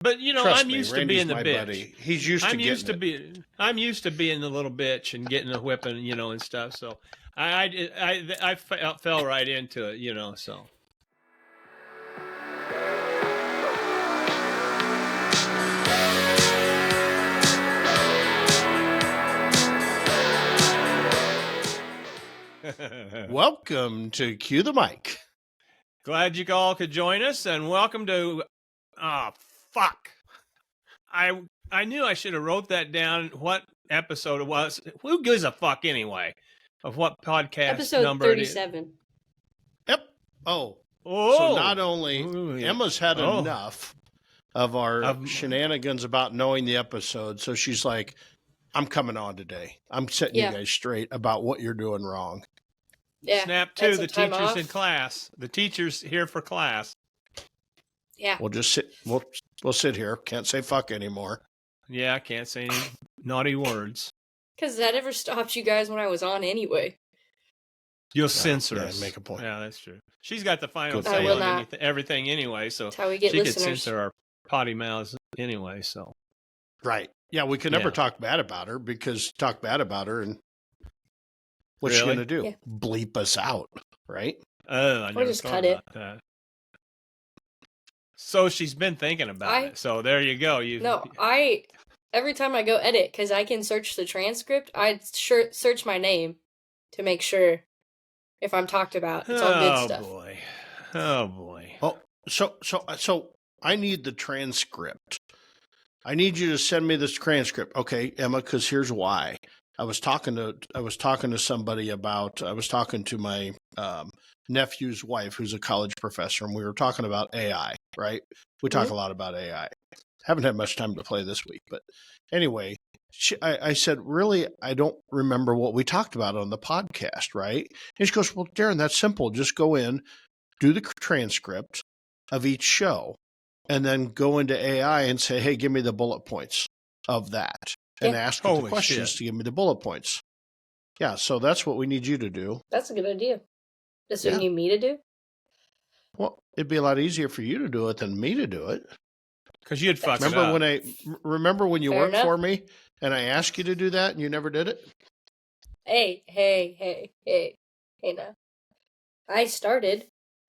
But you know, Trust I'm me, used to Randy's being the my bitch. buddy. He's used to getting it. I'm used to being the little bitch and getting the whipping, you know, and stuff. So I fell right into it, you know. So Welcome to Cue the Mic. glad you all could join us, and welcome to. Oh fuck! I knew I should have wrote that down. What episode it was? Who gives a fuck anyway? Of what podcast Episode number 37. Yep. Oh. Oh, So not only Ooh, yeah. Emma's had Oh. enough of our shenanigans about knowing the episode, so she's like, I'm coming on today. I'm setting Yeah. you guys straight about what you're doing wrong. Yeah. Snap had to some the time teachers off. in class. The teachers here for class. Yeah. We'll just sit. We'll sit here. Can't say fuck anymore. Yeah, I can't say any naughty words. Because that ever stopped you guys when I was on anyway. You'll censor yeah, us. make a point. Yeah, that's true. She's got the final Good say point. on everything anyway, so That's how we get she could listeners. censor our potty mouths anyway. So Right. Yeah, we can never Yeah. talk bad about her because talk bad about her and what's she Really? going to do? Yeah. Bleep us out, right? oh, I never just thought cut it. about that. So she's been thinking about it. So there you go. No, every time I go edit, because I can search the transcript, I search my name to make sure if I'm talked about. It's all good stuff. Boy. Oh boy. Oh, so I need the transcript. I need you to send me this transcript, okay, Emma? Because here's why. I was talking to somebody about. I was talking to my nephew's wife, who's a college professor, and we were talking about AI. Right? We talk a lot about AI. Haven't had much time to play this week, but anyway, I said, really, I don't remember what we talked about on the podcast, right? And she goes, well, Darren, that's simple. Just go in, do the transcript of each show, and then go into AI and say, hey, give me the bullet points of that, and ask it the Holy questions shit. to give me the bullet points. Yeah, so that's what we need you to do. That's a good idea. That's what Yeah. you need me to do? Well, it'd be a lot easier for you to do it than me to do it. Because you'd fuck it up. Remember when you Fair worked enough. for me and I asked you to do that and you never did it? Hey now. I started.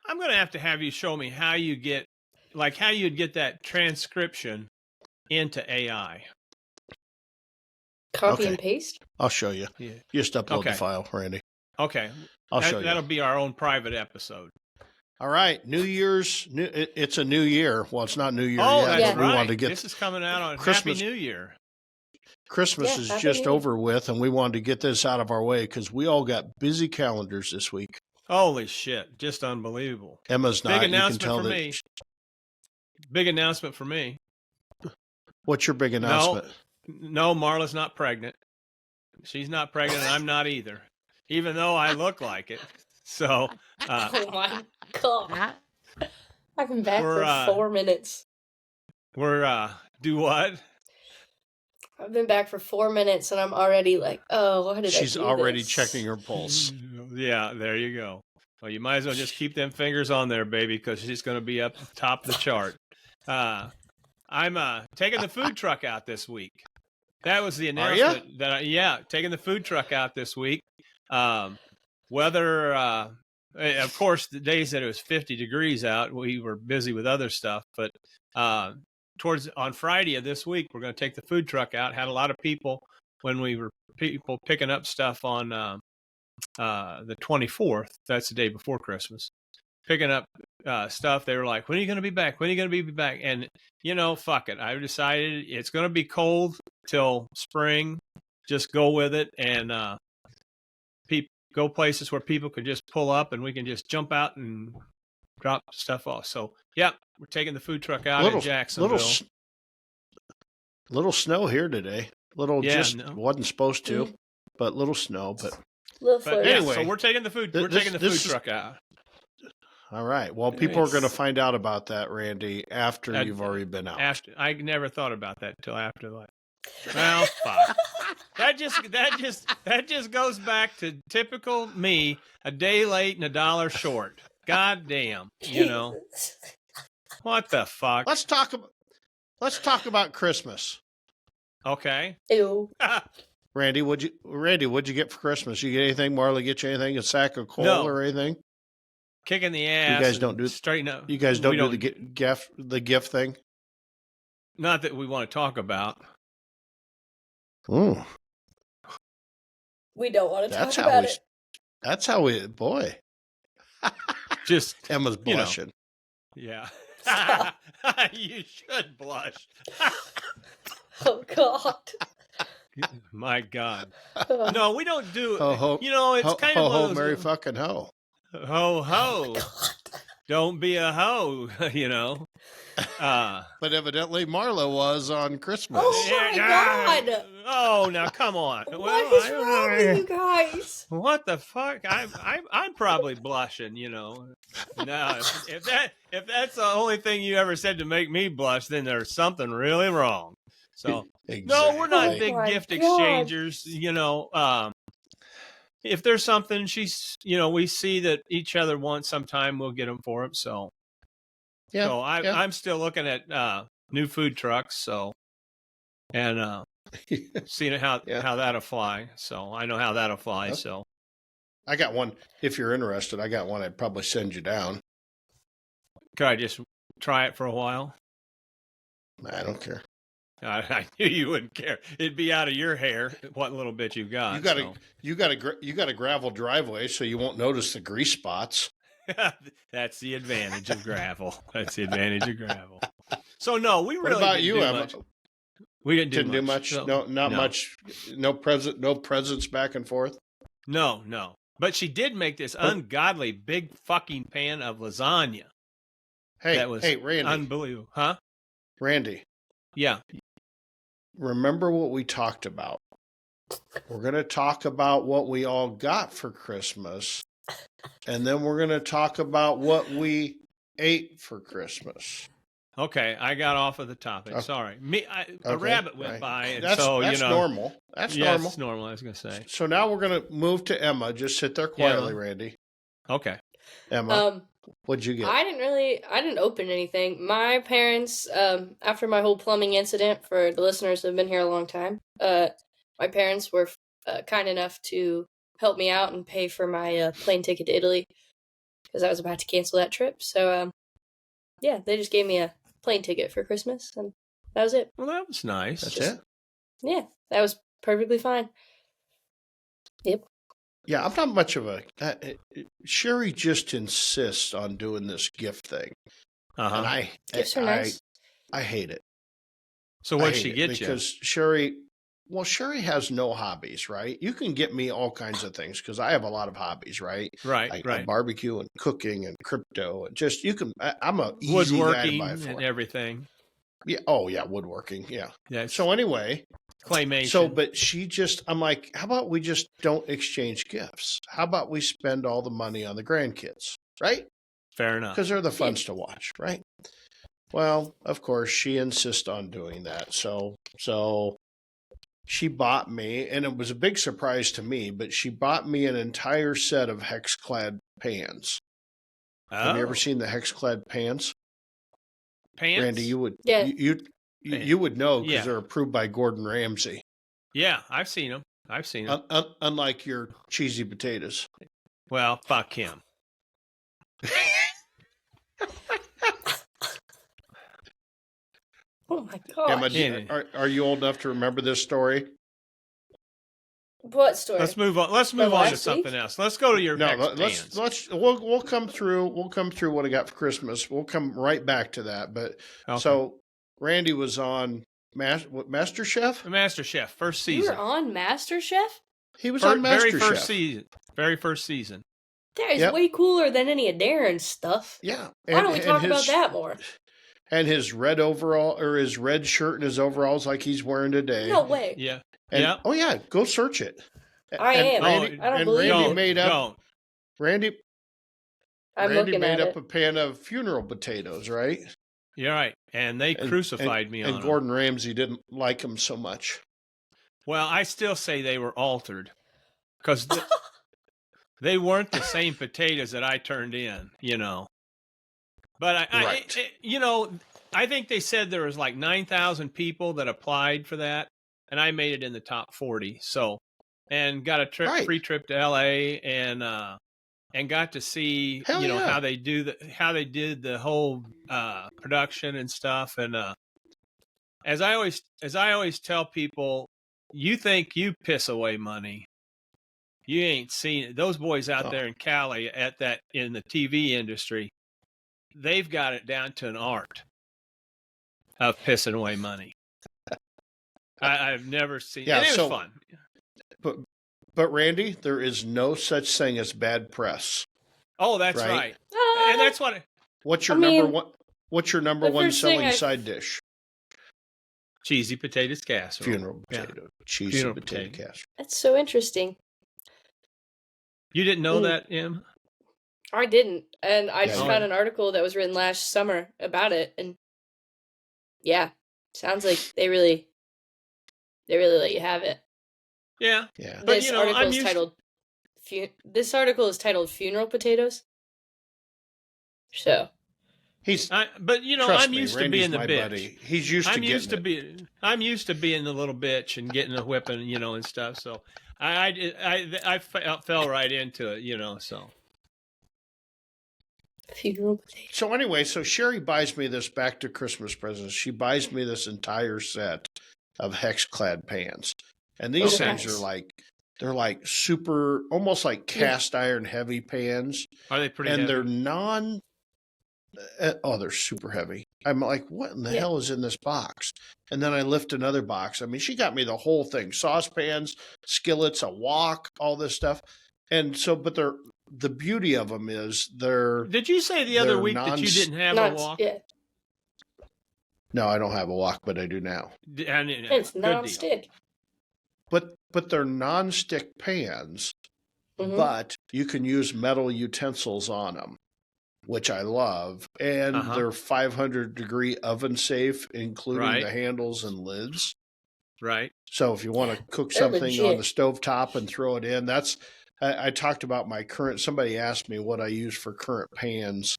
I'm going to have you show me how you get, how you'd get that transcription into AI. Copy Okay. and paste? I'll show you. Yeah. You just upload Okay. the file, Randy. Okay. I'll show you. That'll be our own private episode. All right. It's a new year. Well, it's not New Year Oh, yet. that's Yeah. But we right. wanted to get This is coming out on Christmas. Happy New Year. Christmas Yeah, is Happy just New Year. over with, and we wanted to get this out of our way because we all got busy calendars this week. Holy shit. Just unbelievable. Emma's not. Big You can announcement tell for that. me. Big announcement for me. What's your big announcement? No, Marla's not pregnant. She's not pregnant, and I'm not either. Even though I look like it. So, Oh my god. I've been back We're, for 4 minutes. do what? I've been back for 4 minutes and I'm already like, oh, why did I She's do already this? checking her pulse. Yeah, there you go. Well, you might as well just keep them fingers on there, baby, because she's going to be up top of the chart. I'm taking the food truck out this week. That was the announcement. Taking the food truck out this week. Weather, of course, the days that it was 50 degrees out, we were busy with other stuff. But on Friday of this week, we're going to take the food truck out. Had a lot of people when we were picking up stuff on the 24th. That's the day before Christmas. Picking up stuff. They were like, when are you going to be back? When are you going to be back? And, fuck it. I decided it's going to be cold till spring. Just go with it and go places where people can just pull up and we can just jump out and drop stuff off. So, yeah, we're taking the food truck out in Jacksonville. Little snow here today. Wasn't supposed to, but little snow. But anyway, so we're taking the food. We're taking the food truck out. All right. Well, people are going to find out about that, Randy, after you've already been out. I never thought about that until after that. Well, fuck. That just goes back to typical me, a day late and $1 short. God damn, What the fuck? Let's talk about let's talk about Christmas. Okay. Ew. Randy, what'd you get for Christmas? You get anything? Marley get you anything? A sack of coal No. or anything? Kicking the ass. guys don't do- straighten up. You guys don't We do the gift thing? Not that we want to talk about. Ooh, We don't want to that's talk how about we. it. That's how we. Boy, Just Emma's You know. blushing. yeah. Stop. You should blush. Oh God. My God. No, we don't do. Ho ho. You know, it's Ho kind ho, of one ho of those Mary fucking ho. ho ho. God. Don't be a hoe. You know. But evidently Marla was on Christmas. Oh, my God. Oh, now come on. What is wrong with you guys? What the fuck? I'm probably blushing. You know. No, if that's the only thing you ever said to make me blush, then there's something really wrong. So no, we're not Oh big my gift God. exchangers. You know. If there's something we see that each other wants sometime, we'll get them for them. So. Yeah, So yeah. I'm still looking at new food trucks. So, and seeing how that'll fly. So I know how that'll fly. Yep. So I got one. If you're interested, I got one. I'd probably send you down. could I just try it for a while? I don't care. I knew you wouldn't care. It'd be out of your hair. What little bit you've got. You got a gravel driveway, so you won't notice the grease spots. That's the advantage of gravel. That's the advantage of gravel. So no, we What really about didn't you, do Emma? much. We didn't do much. So, No, not much. No presents back and forth. No. But she did make this ungodly big fucking pan of lasagna. Hey, That was Randy. Unbelievable. Huh? Randy, Yeah. remember what we talked about? We're going to talk about what we all got for Christmas, and then we're going to talk about what we ate for Christmas. Okay, I got off of the topic. Okay. Sorry. A Okay, rabbit went right. by, and That's so normal. That's yeah, normal. it's normal. I was gonna say. So now we're going to move to Emma. Just sit there quietly, Randy. Okay. Emma, what'd you get? I didn't open anything. My parents, after my whole plumbing incident, for the listeners that have been here a long time, my parents were kind enough to help me out and pay for my plane ticket to Italy because I was about to cancel that trip. So, yeah, they just gave me a plane ticket for Christmas, and that was it. Well, that was nice. That's it? Yeah, that was perfectly fine. Yep. Yeah, I'm not much of a... Sherry just insists on doing this gift thing. Uh-huh. And Gifts are nice. I hate it. So I what'd hate she it get you? Because Sherry has no hobbies, right? You can get me all kinds of things because I have a lot of hobbies, right? Right. I barbecue and cooking and crypto. And just, I'm a easy guy to Woodworking buy for. and everything. Yeah. Oh, yeah, woodworking. Yeah. Yeah. So anyway, claymation. but I'm like, how about we just don't exchange gifts? How about we spend all the money on the grandkids, right? Fair enough. Because they're the funs to watch, right? Well, of course, she insists on doing that. So she bought me, and it was a big surprise to me, but she bought me an entire set of Hexclad pans. Have you ever seen the Hexclad pans? Pants? Randy, you would. Yeah. You would know because Yeah. they're approved by Gordon Ramsay. Yeah, I've seen them. Unlike your cheesy potatoes. Well, fuck him. Oh my god. Emma, are you old enough to remember this story? What story? Let's move on. Let's move on to something else. Let's go to your No, Hex pans. we'll come through what I got for Christmas. We'll come right back to that. But Okay. so Randy was on MasterChef? The Master Chef, first You season. were on MasterChef? He was on Very MasterChef. first season. Very first season. That is Yep. way cooler than any of Darren's stuff. Yeah. Why don't we talk about that more? And his red overall or his red shirt and his overalls like he's wearing today. No way. Yeah. And, yeah. Oh yeah, go search it. I am. Randy, I don't and believe Randy you. made up. Don't. Randy I'm Randy looking made at up it. a pan of funeral potatoes, right? You're right. And they crucified me on And them. Gordon Ramsay didn't like him so much. Well, I still say they were altered because they weren't the same potatoes that I turned in, you know. But Right. I think they said there was like 9,000 people that applied for that, and I made it in the top 40. So, and got a Right. free trip to LA, and got to see Hell yeah. how they did the whole production and stuff. And as I always tell people, you think you piss away money, you ain't seen it. Those boys out there in Cali in the TV industry, they've got it down to an art of pissing away money. I've never seen. Yeah, and it so- was fun. But Randy, there is no such thing as bad press. Oh, that's Right. right. And that's what What's your I number mean, one? What's your number the one first thing selling I- side dish? cheesy potatoes casserole. Funeral Yeah. potato, cheesy Funeral potato potato. casserole. That's so interesting. You didn't know Mm. that, Em? I didn't, and I just Yeah. found an article that was written last summer about it, and yeah, sounds like they really let you have it. Yeah. Yeah. But, This you know, article I'm is used- titled. This article is titled "Funeral Potatoes." So He's but you know, trust I'm me, used to Randy's being the my bitch. buddy. He's used to I'm getting used to it. be. I'm used to being the little bitch and getting a whipping, you know, and stuff. So I fell right into it, you know. So funeral potatoes. So anyway, so Sherry buys me this back to Christmas presents. She buys me this entire set of hex-clad pans, and these Oh, things nice. are they're like super, almost like cast iron heavy pans, are they pretty? and heavy? they're they're super heavy. I'm like, what in the Yeah. hell is in this box? And then I lift another box. I mean, she got me the whole thing: saucepans, skillets, a wok, all this stuff. And so, but the beauty of them is they're. Did you say the other they're week that you didn't have Not a walk? yeah, No, I don't have a wok, but I do now. it's Good deal. non-stick. But they're non-stick pans, Mhm. but you can use metal utensils on them, which I love. And Uh-huh. they're 500-degree oven safe, including Right. the handles and lids. Right. So if you want to cook They're something on legit. the stovetop and throw it in, I talked about my current. Somebody asked me what I use for current pans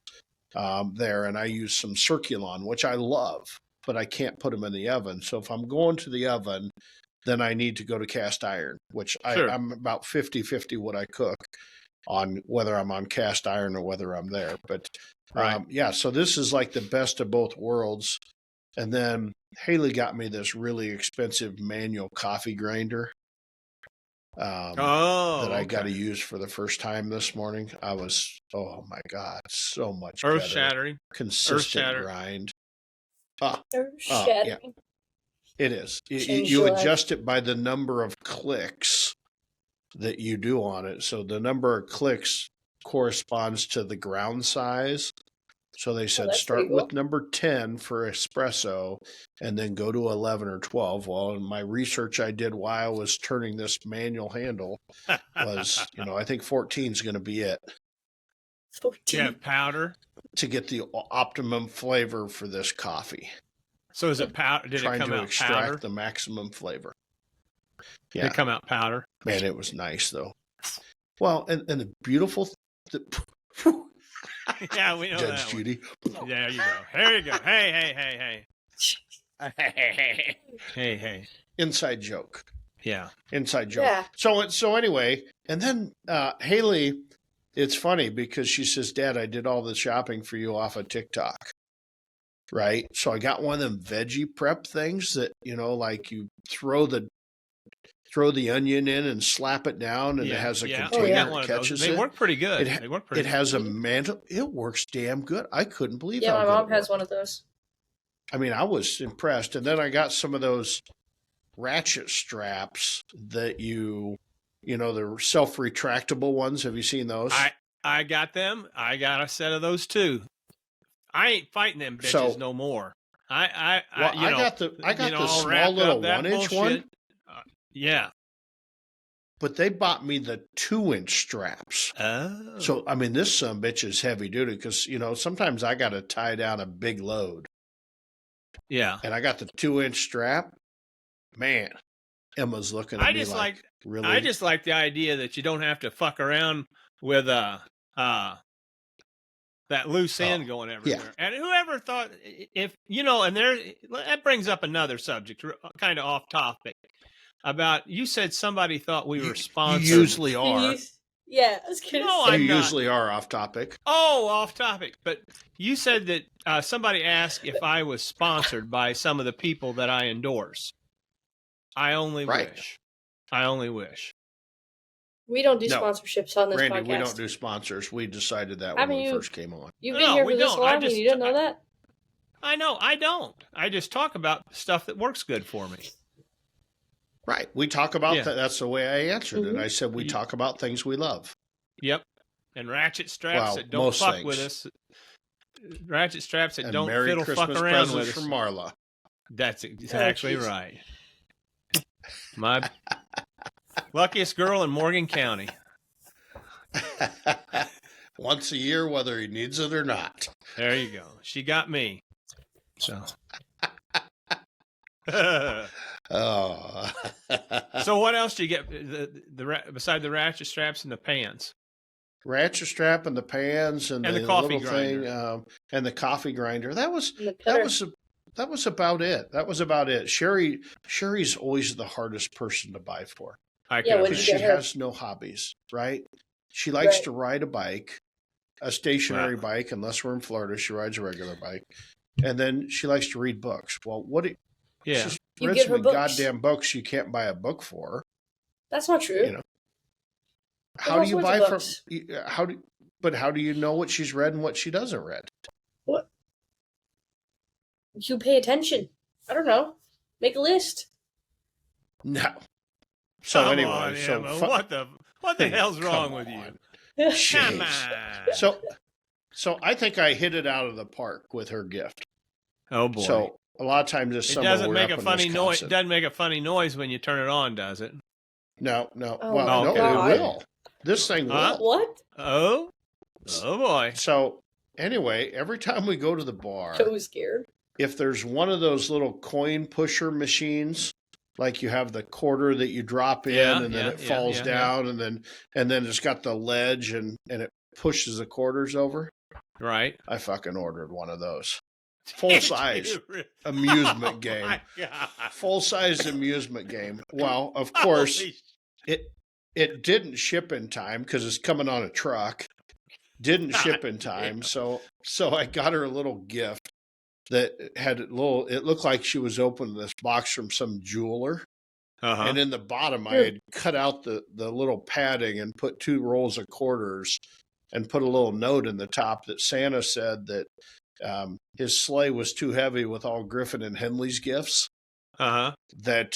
there, and I use some Circulon, which I love, but I can't put them in the oven. So if I'm going to the oven, then I need to go to cast iron, which Sure. I'm about 50-50 what I cook on, whether I'm on cast iron or whether I'm there. But Right. yeah, so this is like the best of both worlds. And then Haley got me this really expensive manual coffee grinder that I got to okay. use for the first time this morning. I was, oh my God, so much Earth better. shattering. Consistent Earth-shattering. grind. Or yeah. shattering. It is. Change You your life. adjust it by the number of clicks that you do on it. So the number of clicks corresponds to the ground size. So they said that's start pretty cool. with number 10 for espresso and then go to 11 or 12. Well, in my research I did while I was turning this manual handle was, I think 14 is going to be it 14. You have powder. to get the optimum flavor for this coffee. So is it powder? Did it Trying come to out extract powder? the maximum flavor. Did Yeah. it come out powder? Man, it was nice though. Well, and the beautiful, Yeah, we know Judge that one. Judy. There you go. There you go. Hey. Hey. Inside joke. Yeah. Inside joke. Yeah. So anyway, and then Haley, it's funny because she says, "Dad, I did all the shopping for you off of TikTok." Right? So I got one of them veggie prep things that, like you throw the onion in and slap it down and it has a yeah. container Oh, yeah. that One of those. catches They it. work pretty good. It- They work pretty It has a Mhm. mantle. It works damn good. I couldn't believe Yeah, how my good mom it has worked. one of those. I mean, I was impressed. And then I got some of those ratchet straps that the self-retractable ones. Have you seen those? I got them. I got a set of those too. I ain't fighting them bitches So- no more. Well, I got the all small wrapped little up, that 1-inch one, bullshit. Yeah. but they bought me the 2-inch straps. Oh. So, I mean, this bitch is heavy duty because, sometimes I got to tie down a big load. yeah. And I got the 2-inch strap. Man, Emma's looking at I me just like really? I just like the idea that you don't have to fuck around with that that loose end going everywhere. And whoever thought, if and that brings up another subject, kind of off topic. About you said somebody thought we were sponsored. You usually are. Yeah, I was gonna say. You usually are off topic. Oh, off topic. But you said that somebody asked if I was sponsored by some of the people that I endorse. I only wish. I only wish. We don't do sponsorships on this Randy, podcast. we don't do sponsors. We decided that when we first came on. You've been here for this long and you didn't know that? I know. I don't. I just talk about stuff that works good for me. Right. We talk about that. That's the way I answered it. I said we talk about things we love. Yep. And ratchet straps that don't fuck with us. Ratchet straps that don't fiddle fuck around with us. From Marla. That's exactly right. My luckiest girl in Morgan County. Once a year, whether he needs it or not. There you go. She got me. So. Oh. So what else do you get beside the ratchet straps and the pans? Ratchet strap and the pans and the coffee little grinder. thing and the coffee grinder. That was about it. That was about it. Sherry's always the hardest person to buy for. Because she has no hobbies, right? She likes to ride a bike, a stationary bike, unless we're in Florida. She rides a regular bike. And then she likes to read books. Well, she's read so many goddamn books you can't buy a book for. That's not true. How do you buy from? How do you know what she's read and what she doesn't read? What? You pay attention. I don't know. Make a list. No. So Come anyway, on, Emma. What the hell's wrong with you? Come on. So I think I hit it out of the park with her gift. Oh boy. So a lot of times this summer doesn't we're make up a in funny noise. Wisconsin. It doesn't make a funny noise when you turn it on, does it? No. Oh, Well, okay. no, it will. This thing will. What? Oh boy. So anyway, every time we go to the bar, So scared. if there's one of those little coin pusher machines, like you have the quarter that you drop in and then it falls down and then it's got the ledge and it pushes the quarters over. Right. I fucking ordered one of those. Full size amusement game. My God. Full size amusement game. Well, of course, it didn't ship in time because it's coming on a truck. Didn't ship in time, so I got her a little gift that had it looked like she was opening this box from some jeweler. Uh-huh. And in the bottom, I had cut out the little padding and put 2 rolls of quarters and put a little note in the top that Santa said that his sleigh was too heavy with all Griffin and Henley's gifts. Uh-huh. That,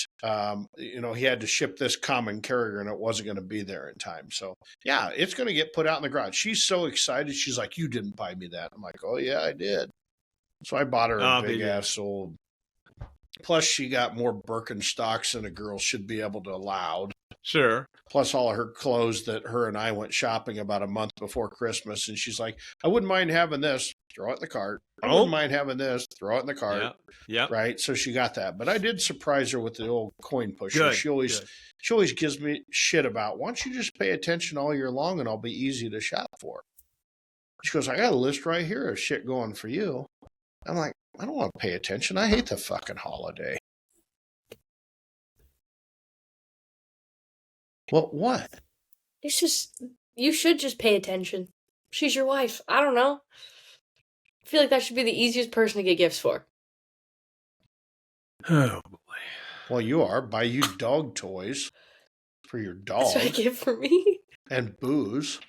he had to ship this common carrier and it wasn't going to be there in time. So, yeah, it's going to get put out in the garage. She's so excited. She's like, you didn't buy me that. I'm like, oh, yeah, I did. So I bought her a big-ass old. Plus, she got more Birkenstocks than a girl should be able to allow. Sure. Plus all of her clothes that her and I went shopping about a month before Christmas. And she's like, I wouldn't mind having this. Throw it in the cart. I wouldn't mind having this. Throw it in the cart. Yeah. Right. So she got that. But I did surprise her with the old coin pusher. Good. She always gives me shit about, why don't you just pay attention all year long and I'll be easy to shop for. She goes, I got a list right here of shit going for you. I'm like, I don't want to pay attention. I hate the fucking holiday. Well, what? It's just, you should just pay attention. She's your wife. I don't know. I feel like that should be the easiest person to get gifts for. Oh boy. Well, you are. Buy you dog toys for your dog. That's what I get for me. And booze.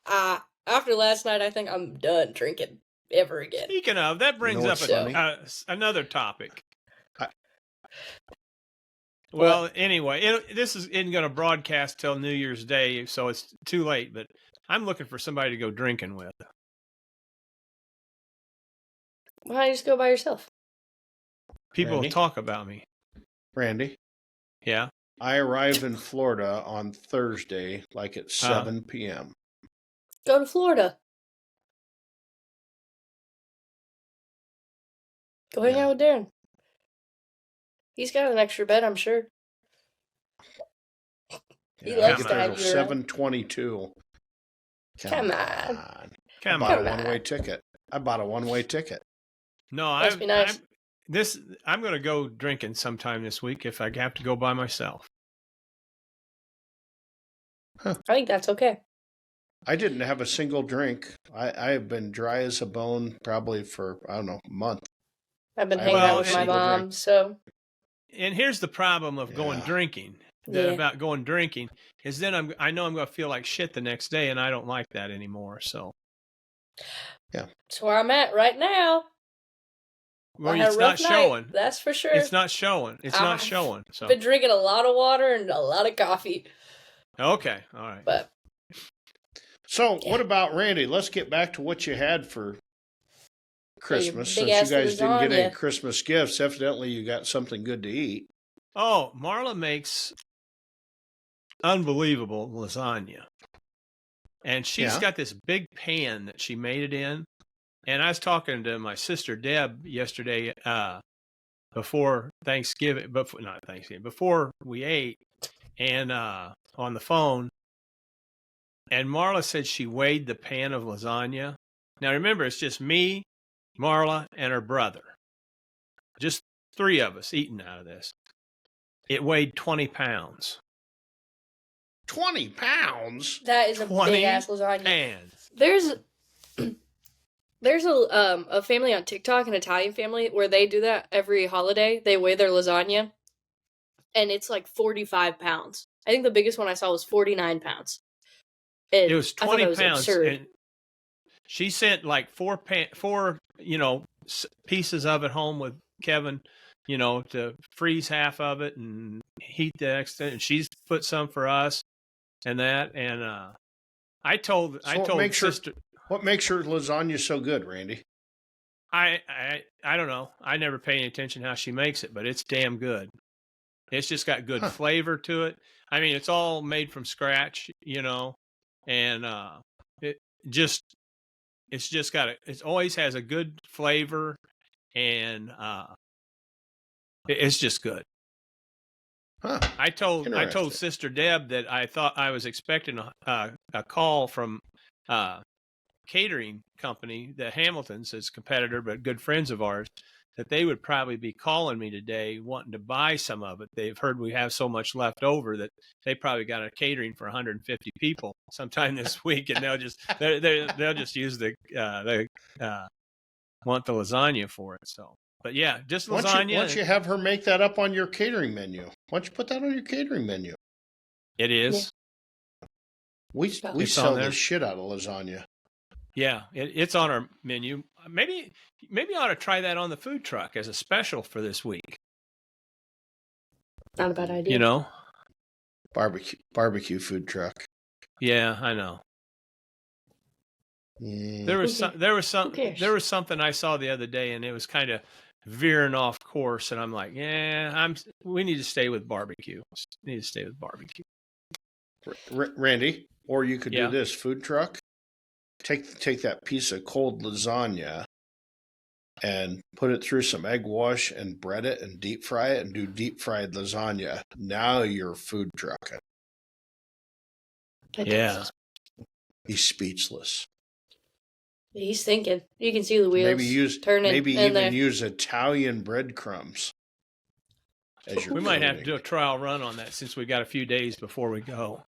After last night, I think I'm done drinking ever again. Speaking of, that brings up another topic. Well, anyway, this isn't going to broadcast till New Year's Day, so it's too late. But I'm looking for somebody to go drinking with. Why don't you just go by yourself? People talk about me. Randy? Yeah? I arrive in Florida on Thursday, like at 7 p.m. Go to Florida. Go hang out with Darren. He's got an extra bed, I'm sure. He likes to have you around. 7:22. Come on. Come bought on. a one-way ticket. I bought a one-way ticket. No, Must be nice. I'm going to go drinking sometime this week if I have to go by myself. I think that's okay. I didn't have a single drink. I have been dry as a bone probably for, I don't know, a month. I've been I hanging haven't out had with a my single mom, drink. so And here's the problem of going Yeah. drinking. Yeah. About going drinking is then I know I'm going to feel like shit the next day, and I don't like that anymore. So that's where I'm at right now. well, I had it's a not rough night, showing. that's for sure. It's not showing. It's not I've showing. So been drinking a lot of water and a lot of coffee, okay, all right. but So, Yeah. what about Randy? Let's get back to what you had for Christmas. Since you big-ass guys didn't get any lasagna. Christmas gifts, evidently you got something good to eat. Oh, Marla makes unbelievable lasagna. And she's Yeah. got this big pan that she made it in. And I was talking to my sister Deb yesterday before Thanksgiving, before we ate, and on the phone. And Marla said she weighed the pan of lasagna. Now remember, it's just me, Marla, and her brother. Just 3 of us eating out of this. It weighed 20 pounds. 20 pounds? that is a 20 big ass lasagna. Pounds. There's a family on TikTok, an Italian family, where they do that every holiday. They weigh their lasagna, and it's like 45 pounds. I think the biggest one I saw was 49 pounds. And It was I thought 20 that was pounds. absurd. And she sent like four pieces of it home with Kevin, to freeze half of it and heat the extra. And she's put some for us and that. And I told sister. What makes your lasagna so good, Randy? I don't know. I never pay any attention how she makes it, but it's damn good. It's just got good flavor to it. I mean, it's all made from scratch, and it always has a good flavor, and it's just good. Huh. I told Interesting. Sister Deb that I thought I was expecting a call from catering company, the Hamiltons, is competitor but good friends of ours, that they would probably be calling me today wanting to buy some of it. They've heard we have so much left over that they probably got a catering for 150 people sometime this week, and they'll just use want the lasagna for it. So, but yeah, just lasagna. Why don't you have her make that up on your catering menu? Why don't you put that on your catering menu? It is. We It's sell on there. the shit out of lasagna. Yeah, it's on our menu. Maybe I ought to try that on the food truck as a special for this week. Not a bad idea. Barbecue food truck. Yeah, I know. Yeah. There was cares? there was something I saw the other day, and it was kind of veering off course, and I'm like, we need to stay with barbecue. We need to stay with barbecue. Randy, or you could Yeah. do this food truck. Take that piece of cold lasagna and put it through some egg wash and bread it and deep fry it and do deep fried lasagna. Now you're food trucking. Yeah. He's speechless. He's thinking. You can see the wheels turning. Maybe in there. even use Italian breadcrumbs as your We might have to coating. do a trial run on that since we got a few days before we go.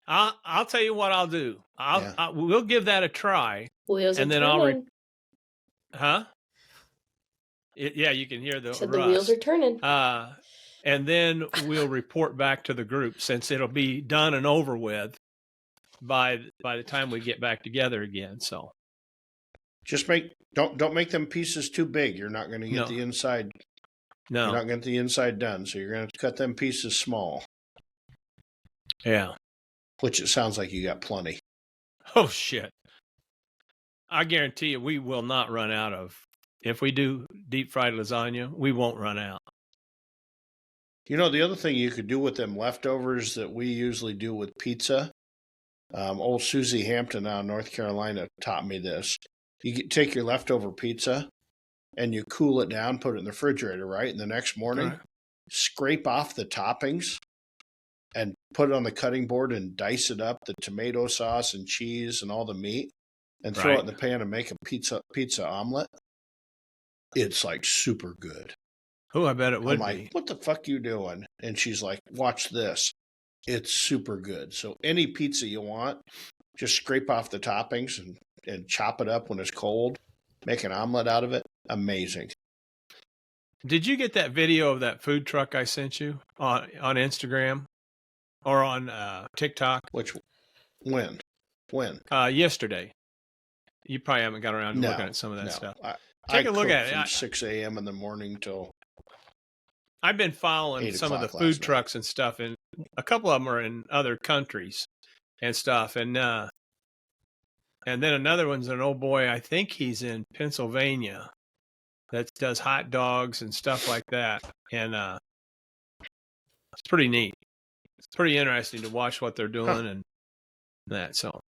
I'll tell you what I'll do. We'll give that a try. Wheels and are then I'll turning. Huh? Yeah, you can hear the Said rust. the wheels are turning. And then we'll report back to the group since it'll be done and over with by the time we get back together again. So Just don't make them pieces too big. You're not going to get No. the inside. no, You're not going to get the inside done. So you're going to cut them pieces small, yeah. which it sounds like you got plenty. Oh shit! I guarantee you, we will not run out of. If we do deep fried lasagna, we won't run out. You know, the other thing you could do with them leftovers that we usually do with pizza, old Susie Hampton out of North Carolina taught me this. You take your leftover pizza and you cool it down, put it in the refrigerator, right? And the next morning, Right. scrape off the toppings and put it on the cutting board and dice it up, the tomato sauce and cheese and all the meat, and throw it in the pan and make a pizza omelet, it's like super good. Oh, I bet it would I'm like, be. what the fuck you doing? And she's like, watch this. It's super good. So any pizza you want, just scrape off the toppings and chop it up when it's cold. Make an omelet out of it. Amazing. Did you get that video of that food truck I sent you on Instagram or on TikTok? When? Yesterday. You probably haven't got around to looking at some of that stuff. Take a look at it. From 6 a.m. in the morning till. I've been following some of the food trucks and stuff, and a couple of them are in other countries and stuff. And then another one's an old boy. I think he's in Pennsylvania that does hot dogs and stuff like that. And it's pretty neat. It's pretty interesting to watch what they're doing and that. So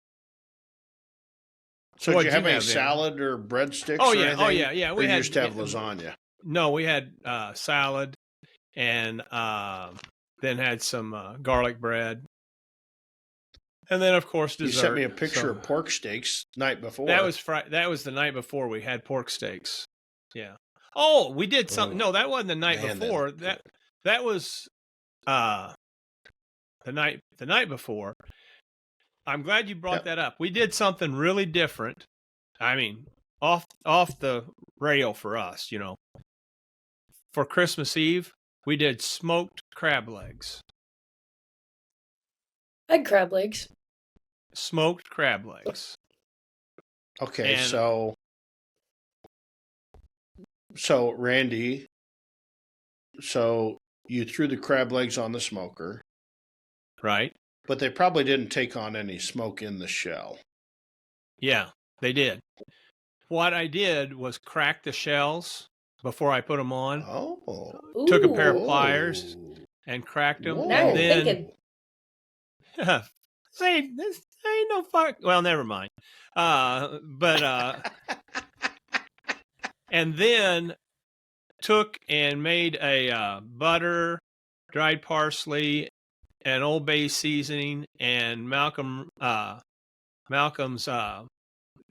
did you have any salad or breadsticks? Oh, yeah. Anything? Oh, yeah. We just have lasagna. No, we had salad and then had some garlic bread. And then, of course, dessert. You sent me a picture of pork steaks night before. That was the night before we had pork steaks. Yeah. Oh, we did something. No, that wasn't the night before. That was the night before. I'm glad you brought that up. We did something really different. I mean, off the rail for us, you know. For Christmas Eve, we did smoked crab legs. I had crab legs. Smoked crab legs. Okay, so Randy, so you threw the crab legs on the smoker. Right. But they probably didn't take on any smoke in the shell. Yeah, they did. What I did was crack the shells before I put them on. Oh. Took a pair of pliers and cracked them. Whoa. Now And you're thinking. this ain't no fuck. Well, never mind. And then took and made a butter, dried parsley, and Old Bay seasoning, and Malcolm's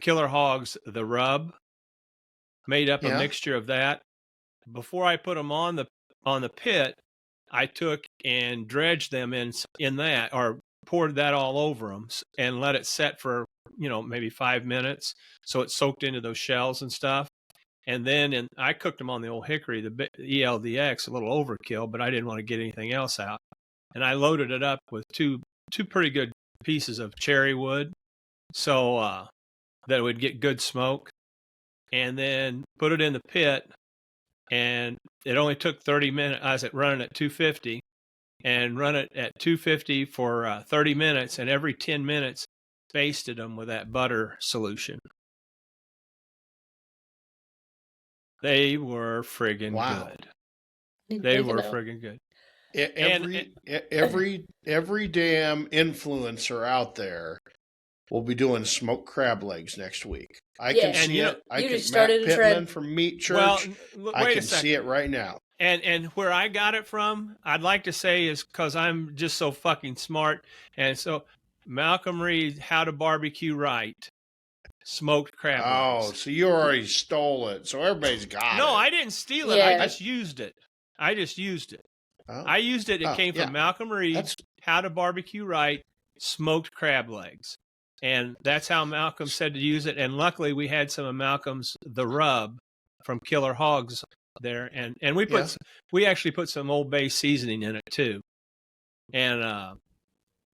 Killer Hogs the rub. Made up a mixture of that. Before I put them on the pit, I took and dredged them in that, or poured that all over them, and let it set for maybe 5 minutes, so it soaked into those shells and stuff. And then I cooked them on the old hickory, the ELDX, a little overkill, but I didn't want to get anything else out. And I loaded it up with two pretty good pieces of cherry wood, so that it would get good smoke. And then put it in the pit, and it only took 30 minutes. I was running at 250, and run it at 250 for 30 minutes, and every 10 minutes basted them with that butter solution. They were friggin' good. They were friggin' good. Every damn influencer out there will be doing smoked crab legs next week. I can see it. You just started a trend from Meat Church. Well, I can see it right now. And where I got it from, I'd like to say, is because I'm just so fucking smart. And so Malcolm Reed, How to Barbecue Right, smoked crab legs. Oh, so you already stole it. So everybody's got it. No, I didn't steal it. I just used it. Oh. I used it. It came from Malcolm Reed, How to Barbecue Right, smoked crab legs. And that's how Malcolm said to use it. And luckily we had some of Malcolm's The Rub from Killer Hogs there. And we actually put some Old Bay seasoning in it too. And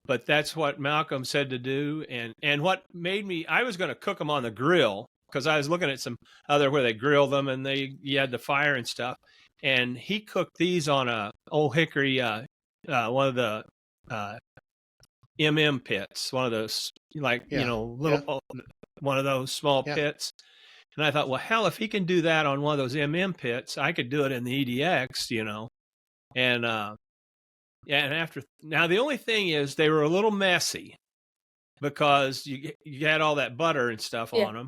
but that's what Malcolm said to do. And what made me, I was going to cook them on the grill, because I was looking at some other where they grill them and you had the fire and stuff. And he cooked these on a old hickory, one of the pits, one of those one of those small pits. And I thought, well, hell, if he can do that on one of those pits, I could do it in the EDX, And now the only thing is they were a little messy because you had all that butter and stuff on them.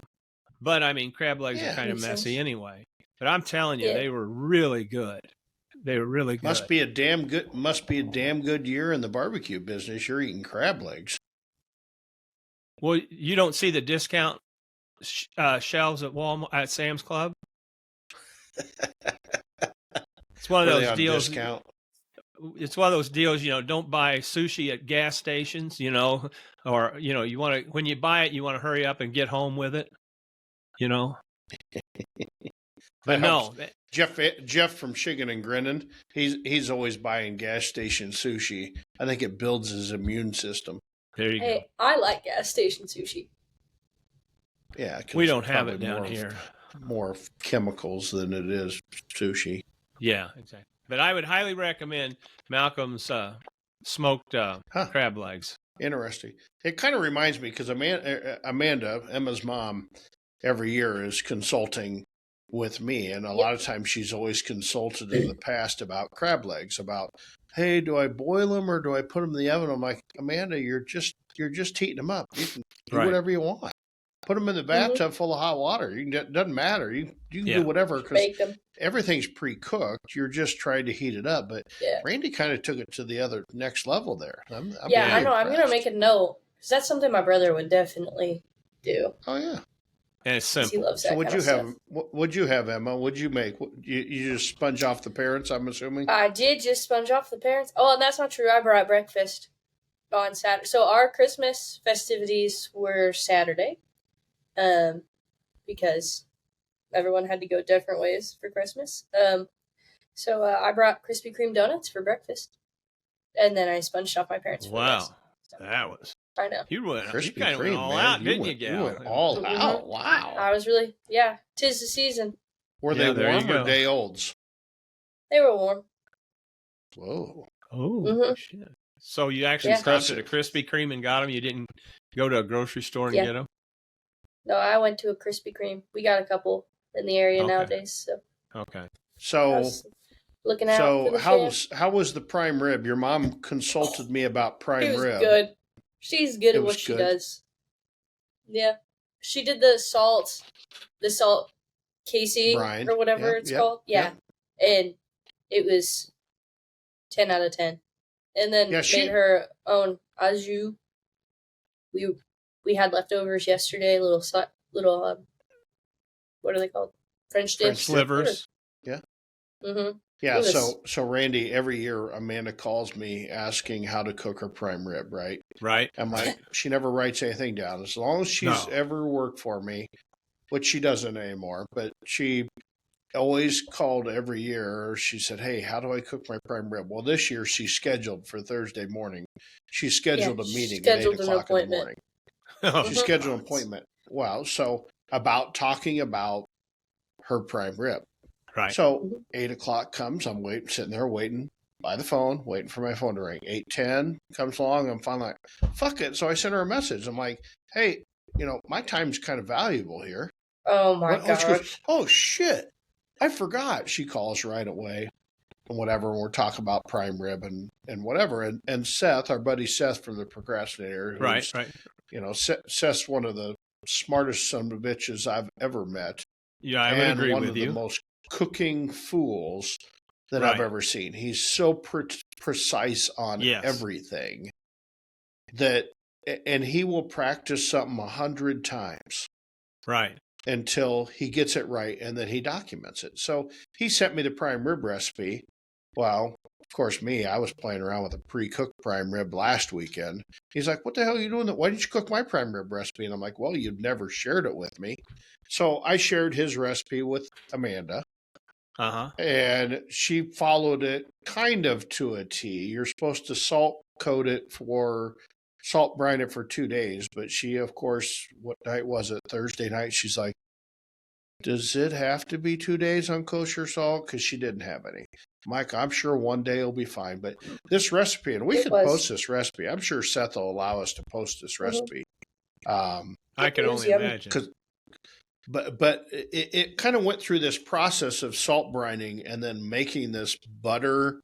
But I mean, crab legs are kind of messy anyway. But I'm telling you, they were really good. They were really good. Must be a damn good year in the barbecue business. You're eating crab legs. Well, you don't see the discount shelves at Walmart, at Sam's Club. It's one Were of they those on deals. discount? It's one of those deals, don't buy sushi at gas stations, or, you want to, when you buy it, you want to hurry up and get home with it, But no, Jeff from Shiggin and Grinnin, he's always buying gas station sushi. I think it builds his immune system. there you go. Hey, I like gas station sushi. Yeah, 'cause We it's don't have it probably down more here. More chemicals than it is sushi. Yeah, exactly. But I would highly recommend Malcolm's smoked crab legs. Interesting. It kind of reminds me because Amanda, Emma's mom, every year is consulting with me, and a lot of times she's always consulted in the past about crab legs. About, hey, do I boil them or do I put them in the oven? I'm like, Amanda, you're just heating them up. You can do Right. whatever you want. Put them in the bathtub full of hot water. It doesn't matter. You can Yeah. do whatever because Bake them. everything's pre-cooked. You're just trying to heat it up. But Yeah. Randy kind of took it to the other next level there. I'm Yeah, I really know. I'm gonna impressed. make a note because that's something my brother would definitely do. Oh yeah. And it's 'Cause he simple. loves that So what'd kind you of have? stuff. What'd you have, Emma? What'd you make? You just sponge off the parents? I'm assuming. I did just sponge off the parents. Oh, and that's not true. I brought breakfast on Saturday. So our Christmas festivities were Saturday, because everyone had to go different ways for Christmas. So I brought Krispy Kreme donuts for breakfast, and then I sponged off my parents. For the rest. Wow, that was I know. you Krispy kind of went Kreme, all man. out, didn't you, went, gal? You went all Mhm. out. Wow. I was really, yeah. 'Tis the season. Were Yeah, they there you warm or go. day olds? They were warm. Whoa. Oh Mhm. shit! So you actually Yeah. stopped at a Krispy Kreme and got them. You didn't go to a grocery store and Yeah. get them. No, I went to a Krispy Kreme. We got a couple in the area Okay. nowadays, so Okay. I So was looking out for the how was the prime rib? Your mom consulted me about It prime was rib. good. She's good It at was what she good? does. Yeah. She did the salt casing Brine. or whatever Yep, it's yep, called. Yeah. And it was 10 out of 10. And then Yeah, she- made her own au jus. We had leftovers yesterday, little what are they called? French French dips. Slivers. Mm-hmm. Yeah, It was- so Randy, every year Amanda calls me asking how to cook her prime rib, right? Right. I'm like, she never writes anything down. As long as she's No. ever worked for me, which she doesn't anymore, but she always called every year. She said, hey, how do I cook my prime rib? Well, this year she's scheduled for Thursday morning. She scheduled a she meeting scheduled at 8 an o'clock in the appointment. morning. Oh, She Mhm. scheduled an appointment. Wow. So talking about her prime rib. Right. So 8 o'clock comes. I'm sitting there waiting by the phone, waiting for my phone to ring. 8:10 comes along. I'm finally like, fuck it. So I sent her a message. I'm like, hey, my time's kind of valuable here. Oh my What? Oh, she goes, gosh. oh shit, I forgot. She calls right away and whatever. And we're talking about prime rib and whatever. And Seth, our buddy Seth from the Procrastinator, who's, Right. Right. Seth's one of the smartest son of bitches I've ever met. Yeah, I would and agree one with of you. the most cooking fools that I've Right. ever seen. He's so precise on Yes. everything and he will practice something 100 times Right. until he gets it right, and then he documents it. So he sent me the prime rib recipe. Well, of course, I was playing around with a pre-cooked prime rib last weekend. He's like, what the hell are you doing? Why didn't you cook my prime rib recipe? And I'm like, well, you've never shared it with me. So I shared his recipe with Amanda, Uh-huh. and she followed it kind of to a T. You're supposed to salt brine it for 2 days. But she, of course, what night was it? Thursday night. She's like, does it have to be 2 days on kosher salt? Because she didn't have any. Mike, I'm sure one day will be fine. But this recipe, and we It could was. post this recipe. I'm sure Seth will allow us to post this recipe. I can It was only yummy. imagine. But it kind of went through this process of salt brining and then making this butter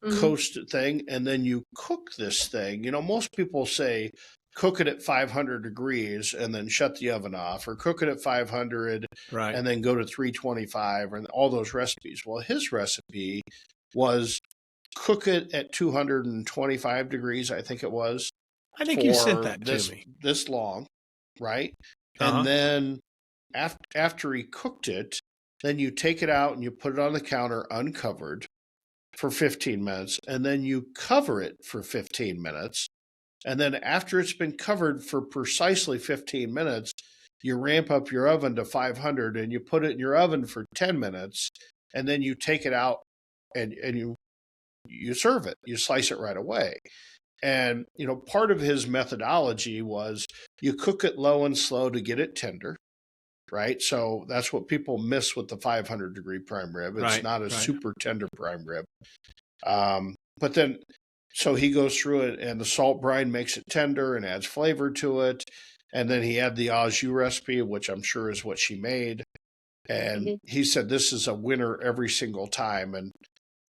Mhm. coasted thing, and then you cook this thing. Most people say cook it at 500 degrees and then shut the oven off, or cook it at 500 Right. and then go to 325, and all those recipes. Well, his recipe was cook it at 225 degrees, I think it was. I think you sent for that this, to me. this long, right? And then after he cooked it, then you take it out and you put it on the counter uncovered for 15 minutes, and then you cover it for 15 minutes. And then after it's been covered for precisely 15 minutes, you ramp up your oven to 500 and you put it in your oven for 10 minutes, and then you take it out and you serve it. You slice it right away. And, part of his methodology was you cook it low and slow to get it tender, right? So that's what people miss with the 500-degree prime rib. It's not a super tender prime rib. But then, so he goes through it, and the salt brine makes it tender and adds flavor to it. And then he had the au jus recipe, which I'm sure is what she made. And he said, this is a winner every single time. And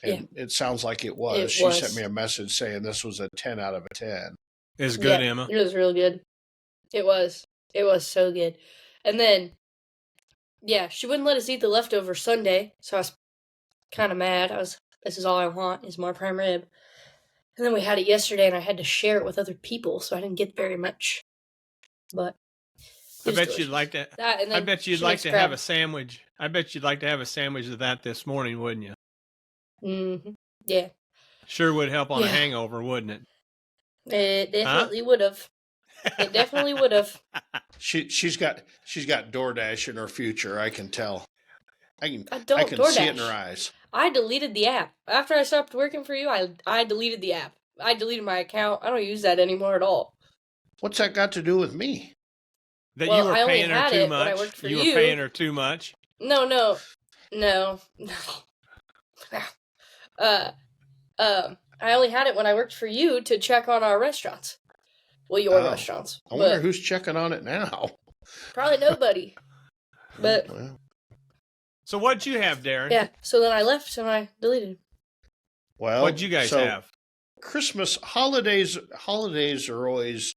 it sounds like it was. She sent me a message saying this was a 10 out of a 10. It's good, Emma. It was real good. It was. It was so good. And then, she wouldn't let us eat the leftover Sunday, so I was kind of mad. This is all I want is more prime rib. And then we had it yesterday, and I had to share it with other people, so I didn't get very much. But I bet you'd like to. I bet you'd like to have a sandwich. I bet you'd like to have a sandwich of that this morning, wouldn't you? Mm-hmm. Yeah. Sure would help on a hangover, wouldn't it? It definitely would have. It definitely would have. She's got DoorDash in her future. I can tell. I can DoorDash. see it in her eyes. I deleted the app after I stopped working for you. I deleted the app. I deleted my account. I don't use that anymore at all. What's that got to do with me? That you were paying her too much. You were paying her too much. No. I only had it when I worked for you to check on our restaurants. Well, your restaurants. I wonder who's checking on it now. Probably nobody. But so what'd you have, Darren? Yeah. So then I left and I deleted. Well, what'd you guys have? Christmas holidays are always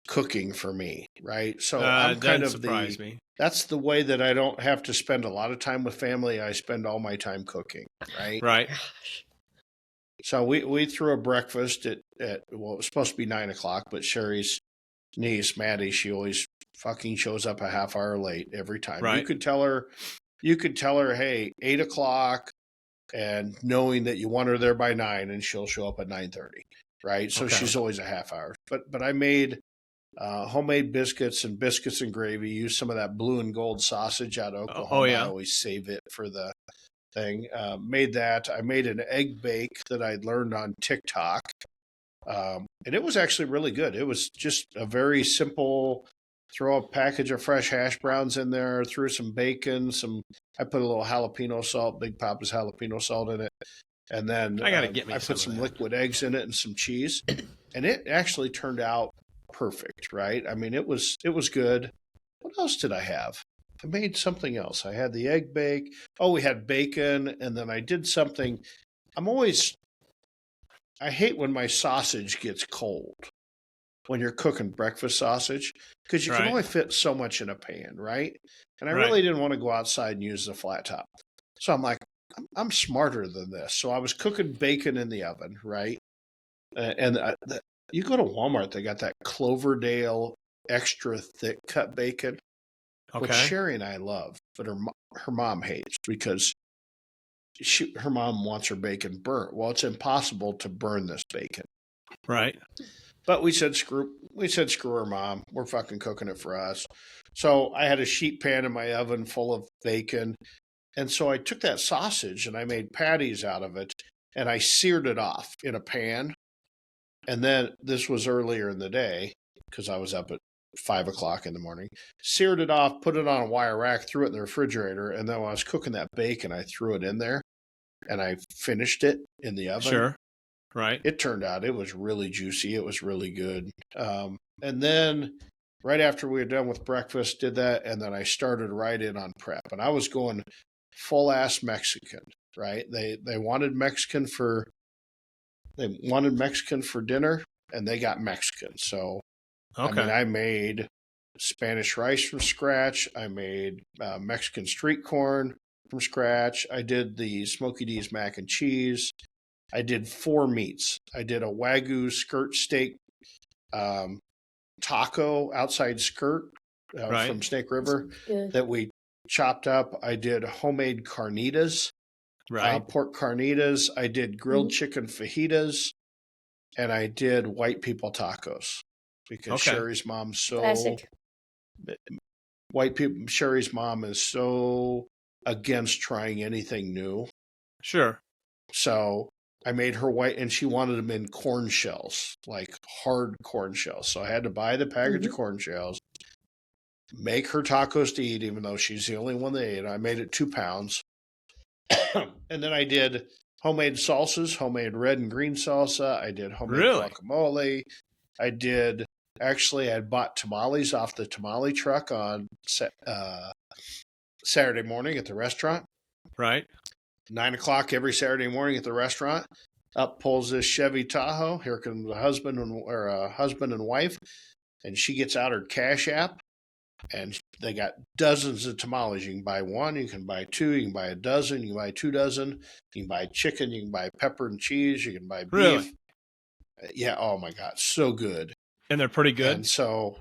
cooking for me, right? So I'm kind of surprise me. That's the way that I don't have to spend a lot of time with family. I spend all my time cooking, right? Right. So we threw a breakfast at it was supposed to be 9:00, but Sherry's niece, Maddie, she always fucking shows up a half hour late every time. Right. You could tell her, hey, 8:00, and knowing that you want her there by 9, and she'll show up at 9:30, right? So she's always a half hour. But I made homemade biscuits and gravy. Used some of that blue and gold sausage out of Oklahoma. Oh, yeah. I always save it for the thing. Made that. I made an egg bake that I'd learned on TikTok. And it was actually really good. It was just a very simple, throw a package of fresh hash browns in there, threw some bacon, I put a little jalapeno salt, Big Papa's jalapeno salt in it. And then I put some liquid eggs in it and some cheese. And it actually turned out perfect, right? I mean, it was good. What else did I have? I made something else. I had the egg bake. Oh, we had bacon, and then I did something. I hate when my sausage gets cold when you're cooking breakfast sausage, because you can only fit so much in a pan, right? And I really didn't want to go outside and use the flat top. So I'm like, I'm smarter than this. So I was cooking bacon in the oven, right? You go to Walmart, they got that Cloverdale extra thick cut bacon, which Sherry and I love, but her mom hates because her mom wants her bacon burnt. Well, it's impossible to burn this bacon. Right. But we said screw her mom. We're fucking cooking it for us. So I had a sheet pan in my oven full of bacon. And so I took that sausage and I made patties out of it and I seared it off in a pan. And then this was earlier in the day because I was up at 5:00 in the morning, seared it off, put it on a wire rack, threw it in the refrigerator. And then when I was cooking that bacon, I threw it in there and I finished it in the oven. Sure. Right. It turned out it was really juicy. It was really good. And then right after we were done with breakfast, did that. And then I started right in on prep and I was going full ass Mexican, right? They wanted Mexican for dinner and they got Mexican. So, I mean, I made Spanish rice from scratch. I made Mexican street corn from scratch. I did the Smokey D's mac and cheese. I did 4 meats. I did a Wagyu skirt steak taco outside skirt Right. from Snake River Good. that we chopped up. I did homemade carnitas, Right. pork carnitas. I did grilled chicken fajitas, and I did white people tacos because Okay. Sherry's mom's so Classic. Sherry's mom is so against trying anything new. Sure. So I made her white, and she wanted them in corn shells, like hard corn shells. So I had to buy the package of corn shells, make her tacos to eat, even though she's the only one that ate. I made it 2 pounds. And then I did homemade salsas, homemade red and green salsa. I did homemade Really? guacamole. I had bought tamales off the tamale truck on Saturday morning at the restaurant. Right. 9 o'clock every Saturday morning at the restaurant. Up pulls this Chevy Tahoe. Here comes the husband and wife, and she gets out her Cash App, and they got dozens of tamales. You can buy one, you can buy two, you can buy a dozen, you can buy 2 dozen, you can buy chicken, you can buy pepper and cheese, you can buy beef. Really? Yeah. Oh my God, so good. And they're pretty good. And so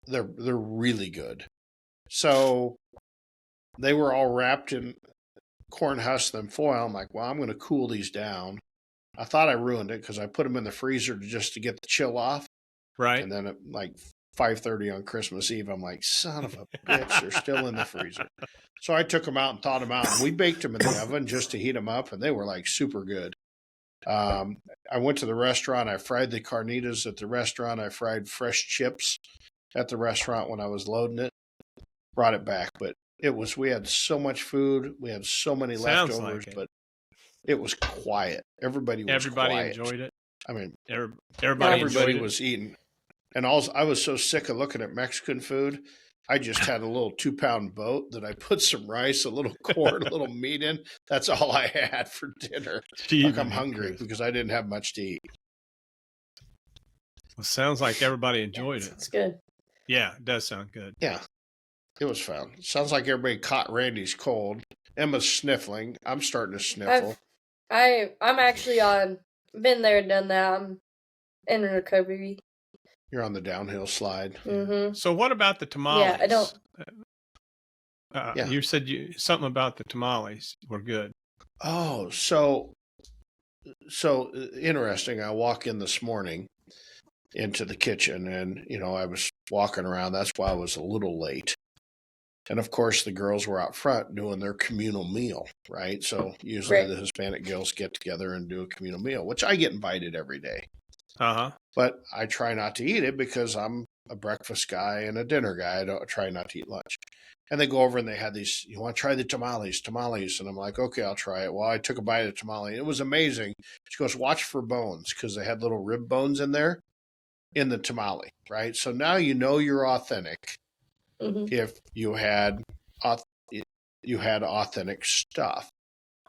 they're really good. So they were all wrapped in corn husk and foil. I'm like, well, I'm going to cool these down. I thought I ruined it because I put them in the freezer just to get the chill off. Right. And then at like 5:30 on Christmas Eve, I'm like, son of a bitch, they're still in the freezer. So I took them out and thawed them out. And we baked them in the oven just to heat them up, and they were like super good. I went to the restaurant. I fried the carnitas at the restaurant. I fried fresh chips at the restaurant when I was loading it. Brought it back, but we had so much food. We had so many Sounds leftovers, like it. but it was quiet. Everybody was quiet. Enjoyed it. I mean, Everybody enjoyed was eating. And I was so sick of looking at Mexican food. I just had a little 2-pound boat that I put some rice, a little corn, a little meat in. That's all I had for dinner. Like I'm hungry because I didn't have much to eat. Well, sounds like everybody enjoyed it. It's good. Yeah, it does sound good. Yeah, it was fun. Sounds like everybody caught Randy's cold. Emma's sniffling. I'm starting to sniffle. I'm actually been there, done that. I'm in recovery. You're on the downhill slide. Mm-hmm. So what about the tamales? Yeah, I don't. Yeah. You said something about the tamales were good. Oh, so interesting. I walk in this morning into the kitchen, and I was walking around. That's why I was a little late. And of course, the girls were out front doing their communal meal, right? So usually the Hispanic girls get together and do a communal meal, which I get invited every day. Uh-huh. But I try not to eat it because I'm a breakfast guy and a dinner guy. I don't try not to eat lunch. And they go over and they had these, you want to try the tamales? And I'm like, okay, I'll try it. Well, I took a bite of tamale. It was amazing. She goes, watch for bones, because they had little rib bones in there in the tamale, right? So now you know you're authentic if you had authentic stuff.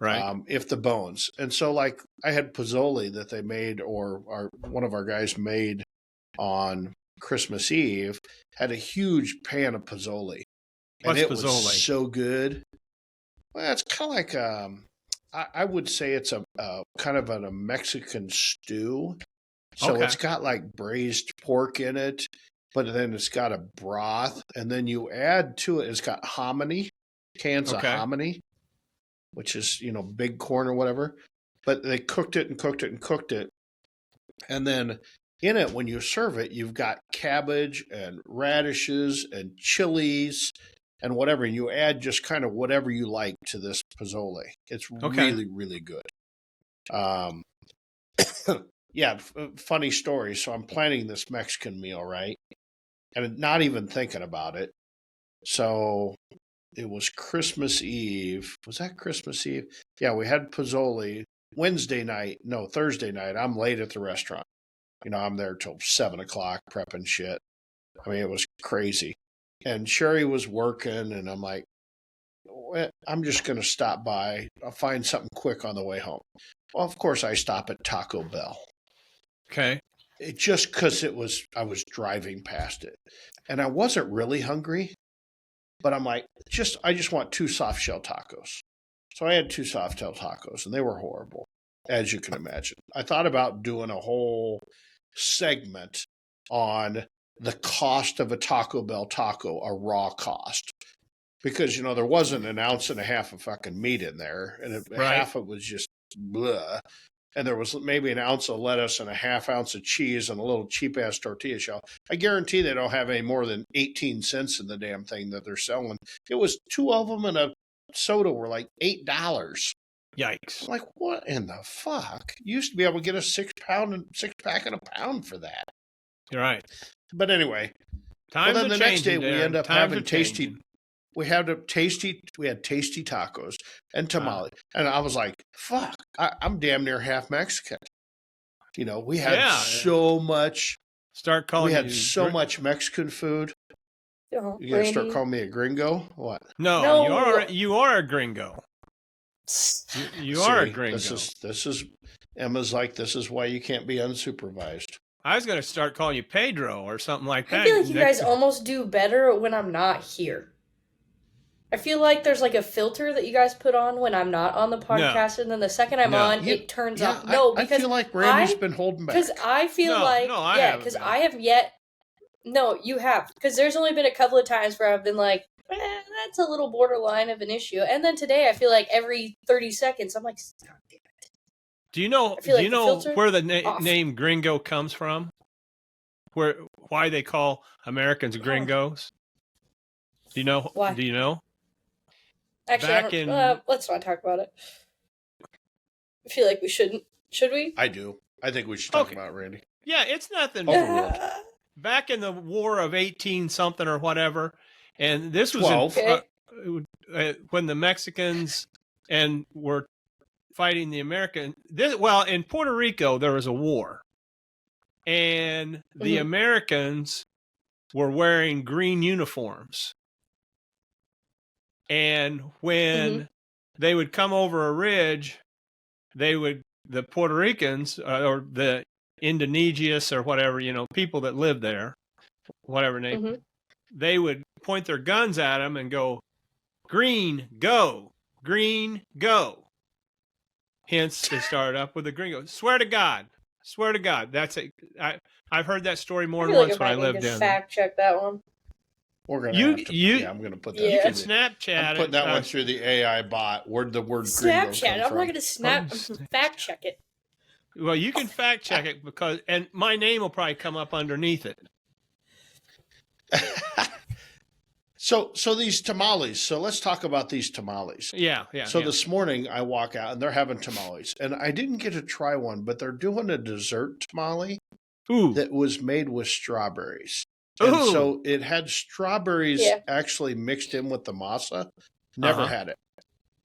Right. If the bones. And so like I had pozole that they made, or one of our guys made on Christmas Eve, had a huge pan of pozole. What's and it pozole? Was so good. Well, it's kind of like I would say it's a kind of a Mexican stew. So It's got like braised pork in it, but then it's got a broth, and then you add to it, it's got hominy, cans of hominy, which is, big corn or whatever. But they cooked it and cooked it and cooked it. And then in it, when you serve it, you've got cabbage and radishes and chilies and whatever. And you add just kind of whatever you like to this pozole. It's really, really good. Yeah, funny story. So I'm planning this Mexican meal, right? And not even thinking about it. So it was Christmas Eve. Was that Christmas Eve? Yeah, we had pozole Thursday night. I'm late at the restaurant. I'm there till 7 o'clock prepping shit. I mean, it was crazy. And Sherry was working, and I'm like, well, I'm just going to stop by. I'll find something quick on the way home. Well, of course, I stop at Taco Bell. Okay. It just because I was driving past it, and I wasn't really hungry, but I'm like, I just want 2 soft shell tacos. So I had 2 soft shell tacos, and they were horrible, as you can imagine. I thought about doing a whole segment on the cost of a Taco Bell taco, a raw cost. Because, there wasn't an ounce and a half of fucking meat in there, and half of it was just blah. And there was maybe an ounce of lettuce and a half ounce of cheese and a little cheap-ass tortilla shell. I guarantee they don't have any more than 18 cents in the damn thing that they're selling. It was 2 of them and a soda were like $8. Yikes. I'm like, what in the fuck? You used to be able to get a 6-pack and a pound for that. You're right. But anyway, Times then are the next day changing, we Darren. end up Times having are tasty. changing. We had tasty tacos and tamale, and I was like, "Fuck, I'm damn near half Mexican." We had so much. Start calling. We had so much Mexican food. You gonna start calling me a gringo? What? No. You are a gringo. You are a gringo. This is Emma's like, this is why you can't be unsupervised. I was going to start calling you Pedro or something like that. I feel like you guys almost do better when I'm not here. I feel like there's like a filter that you guys put on when I'm not on the podcast, and then the second I'm on, it turns off. No, because I feel like Randy's been holding back. Because I feel because I have yet. No, you have. Because there's only been a couple of times where I've been like, that's a little borderline of an issue. And then today I feel like every 30 seconds I'm like, stop it. Do you know where the name gringo comes from? Why they call Americans gringos? Do you know? Why? Do you know? Actually, let's not talk about it. I feel like we shouldn't. Should we? I do. I think we should talk about it, Randy. Yeah, it's nothing. Back in the War of 18-something or whatever, and this was 12. When the Mexicans were fighting the American. In Puerto Rico there was a war, and the Americans were wearing green uniforms. And when they would come over a ridge, the Puerto Ricans or the Indonesians or whatever, people that live there, whatever name, they would point their guns at them and go, "Green, go! Green, go!" Hence, they started up with the gringo. Swear to God. That's it. I've heard that story more than once when I lived in. Fact check that one. We're gonna have to. I'm gonna put that. You can Snapchat. I'm putting that one through the AI bot. Where'd the word Snapchat? I'm not gonna fact check it. Well, you can fact check it and my name will probably come up underneath it. So these tamales. So let's talk about these tamales. Yeah. So this morning I walk out and they're having tamales, and I didn't get to try one, but they're doing a dessert tamale that was made with strawberries. And so it had strawberries actually mixed in with the masa. Never had it.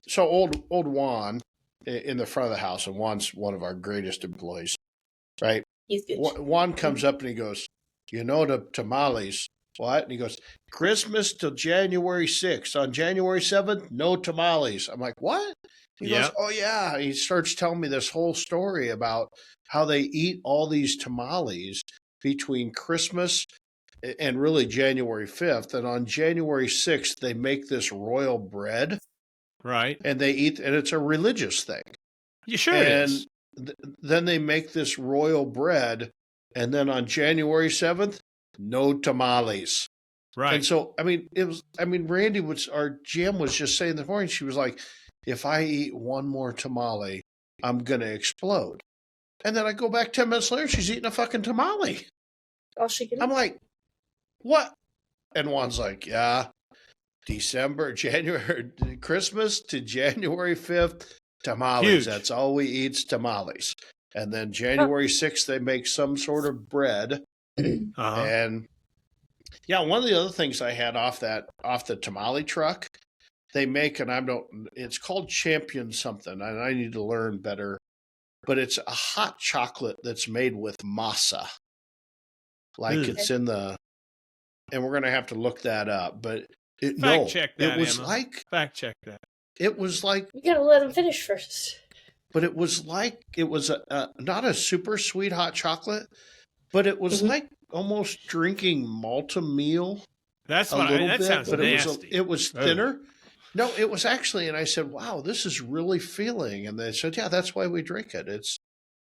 So old Juan in the front of the house, and Juan's one of our greatest employees, right? He's good. Juan comes up and he goes, the tamales. What? And he goes, Christmas till January 6th. On January 7th, no tamales. I'm like, what? He goes, oh, yeah. He starts telling me this whole story about how they eat all these tamales between Christmas and really January 5th. And on January 6th, they make this royal bread. Right. And they eat, and it's a religious thing. You sure it is. Then they make this royal bread. And then on January 7th, no tamales. Right. And so, Randy our GM was just saying this morning, she was like, if I eat one more tamale, I'm going to explode. And then I go back 10 minutes later, she's eating a fucking tamale. Oh, she can. I'm like, what? And Juan's like, yeah, Christmas to January 5th, tamales. Huge. That's all we eat's tamales. And then January 6th, they make some sort of bread. And one of the other things I had off the tamale truck, they make, and it's called Champion something, and I need to learn better, but it's a hot chocolate that's made with masa. Like it's in the, and we're going to have to look that up, but fact check that, it was Emma. like, fact check that. It was like, you got to let him finish first. But it was like, it was not a super sweet hot chocolate, but it was like almost drinking malta meal. That sounds nasty. It was thinner. No, it was actually, and I said, wow, this is really feeling. And they said, yeah, that's why we drink it.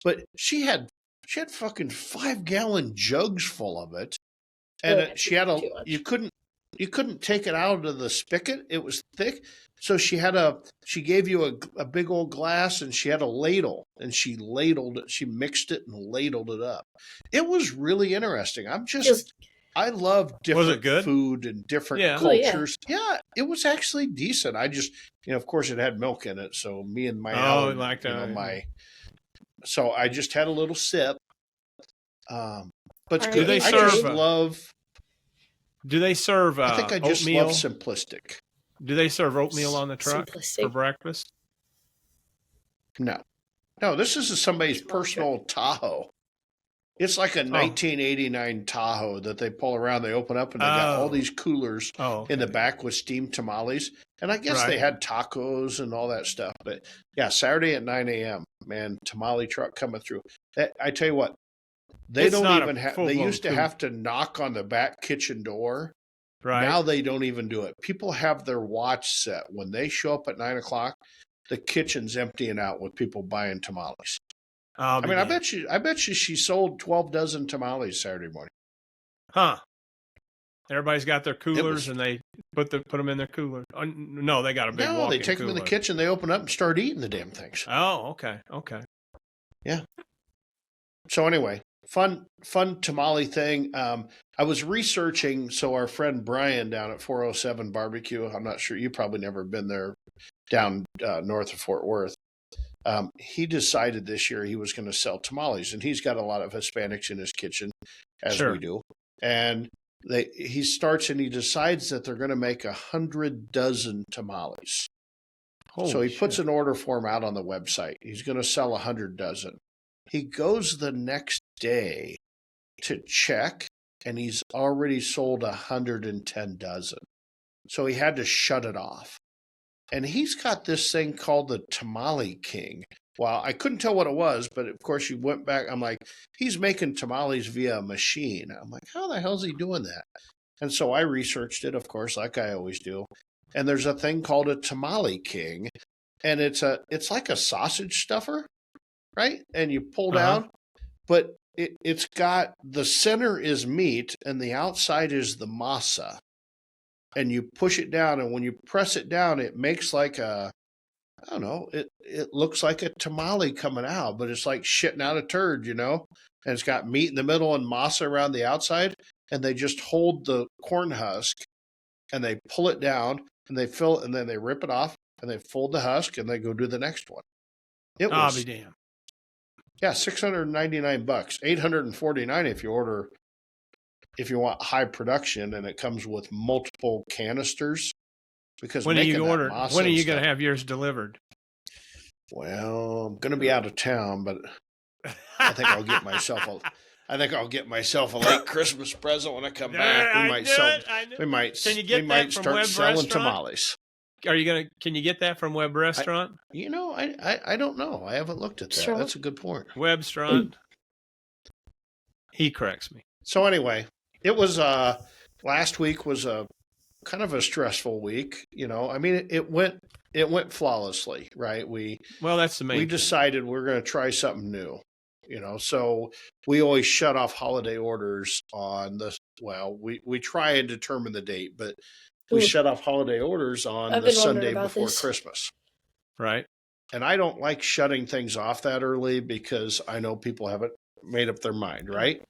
But she had fucking 5-gallon jugs full of it. and Oh, yeah, she had too much. you couldn't take it out of the spigot. It was thick. So she gave you a big old glass, and she had a ladle, and she ladled it. She mixed it and ladled it up. It was really interesting. I love different good? food and different Yeah. Oh, yeah. cultures. Yeah, it was actually decent. I just, of course, it had milk in it. So me and my so I just had a little sip. But it's Are good. they I serve, just love. Do they serve I think I just oatmeal? love simplistic. Do they serve oatmeal on the truck Simplistic. for breakfast? No, this is somebody's personal Tahoe. It's like a 1989 Tahoe that they pull around. They open up and they got all these coolers in the back with steamed tamales. And I guess they had tacos and all that stuff. But yeah, Saturday at 9 a.m., man, tamale truck coming through. I tell you what, they don't even have. They used to have to knock on the back kitchen door. Right. Now they don't even do it. People have their watch set. When they show up at 9 o'clock, the kitchen's emptying out with people buying tamales. I bet you she sold 12 dozen tamales Saturday morning. Huh. Everybody's got their coolers and they put them in their cooler. Oh, no, they got a big walk-in No, they take cooler. them in the kitchen, they open up and start eating the damn things. Oh, okay. Yeah. So anyway, fun tamale thing. I was researching, so our friend Brian down at 407 Barbecue, I'm not sure, you probably never been there down north of Fort Worth. He decided this year he was going to sell tamales, and he's got a lot of Hispanics in his kitchen, as we do. And he starts and he decides that they're going to make 100 dozen tamales. So he puts an order form out on the website. He's going to sell 100 dozen. He goes the next day to check, and he's already sold 110 dozen. So he had to shut it off. And he's got this thing called the Tamale King. Well, I couldn't tell what it was, but of course you went back. I'm like, he's making tamales via a machine. I'm like, how the hell is he doing that? And so I researched it, of course, like I always do. And there's a thing called a Tamale King, and it's like a sausage stuffer, right? And you pull down, but it's got, the center is meat and the outside is the masa. And you push it down, and when you press it down, it makes like it looks like a tamale coming out, but it's like shitting out a turd, And it's got meat in the middle and masa around the outside, and they just hold the corn husk, and they pull it down, and they fill it, and then they rip it off, and they fold the husk, and they go do the next one. I'll be damned. Yeah, $699, $849 if you want high production, and it comes with multiple canisters. Because when are you going to have yours delivered? Well, I'm going to be out of town, but I think I'll get myself a late Christmas present when I come back. We might start selling tamales. Can you get that from Web Restaurant? I don't know. I haven't looked at that. Sure. That's a good point. Web Restaurant. He corrects me. So anyway, it was last week was a kind of a stressful week. I mean, it went flawlessly, right? That's the main we thing. decided we're going to try something new. So we always shut off holiday orders on we try and determine the date, but we shut off holiday orders on the Sunday before Christmas. Right. And I don't like shutting things off that early because I know people haven't made up their mind, right?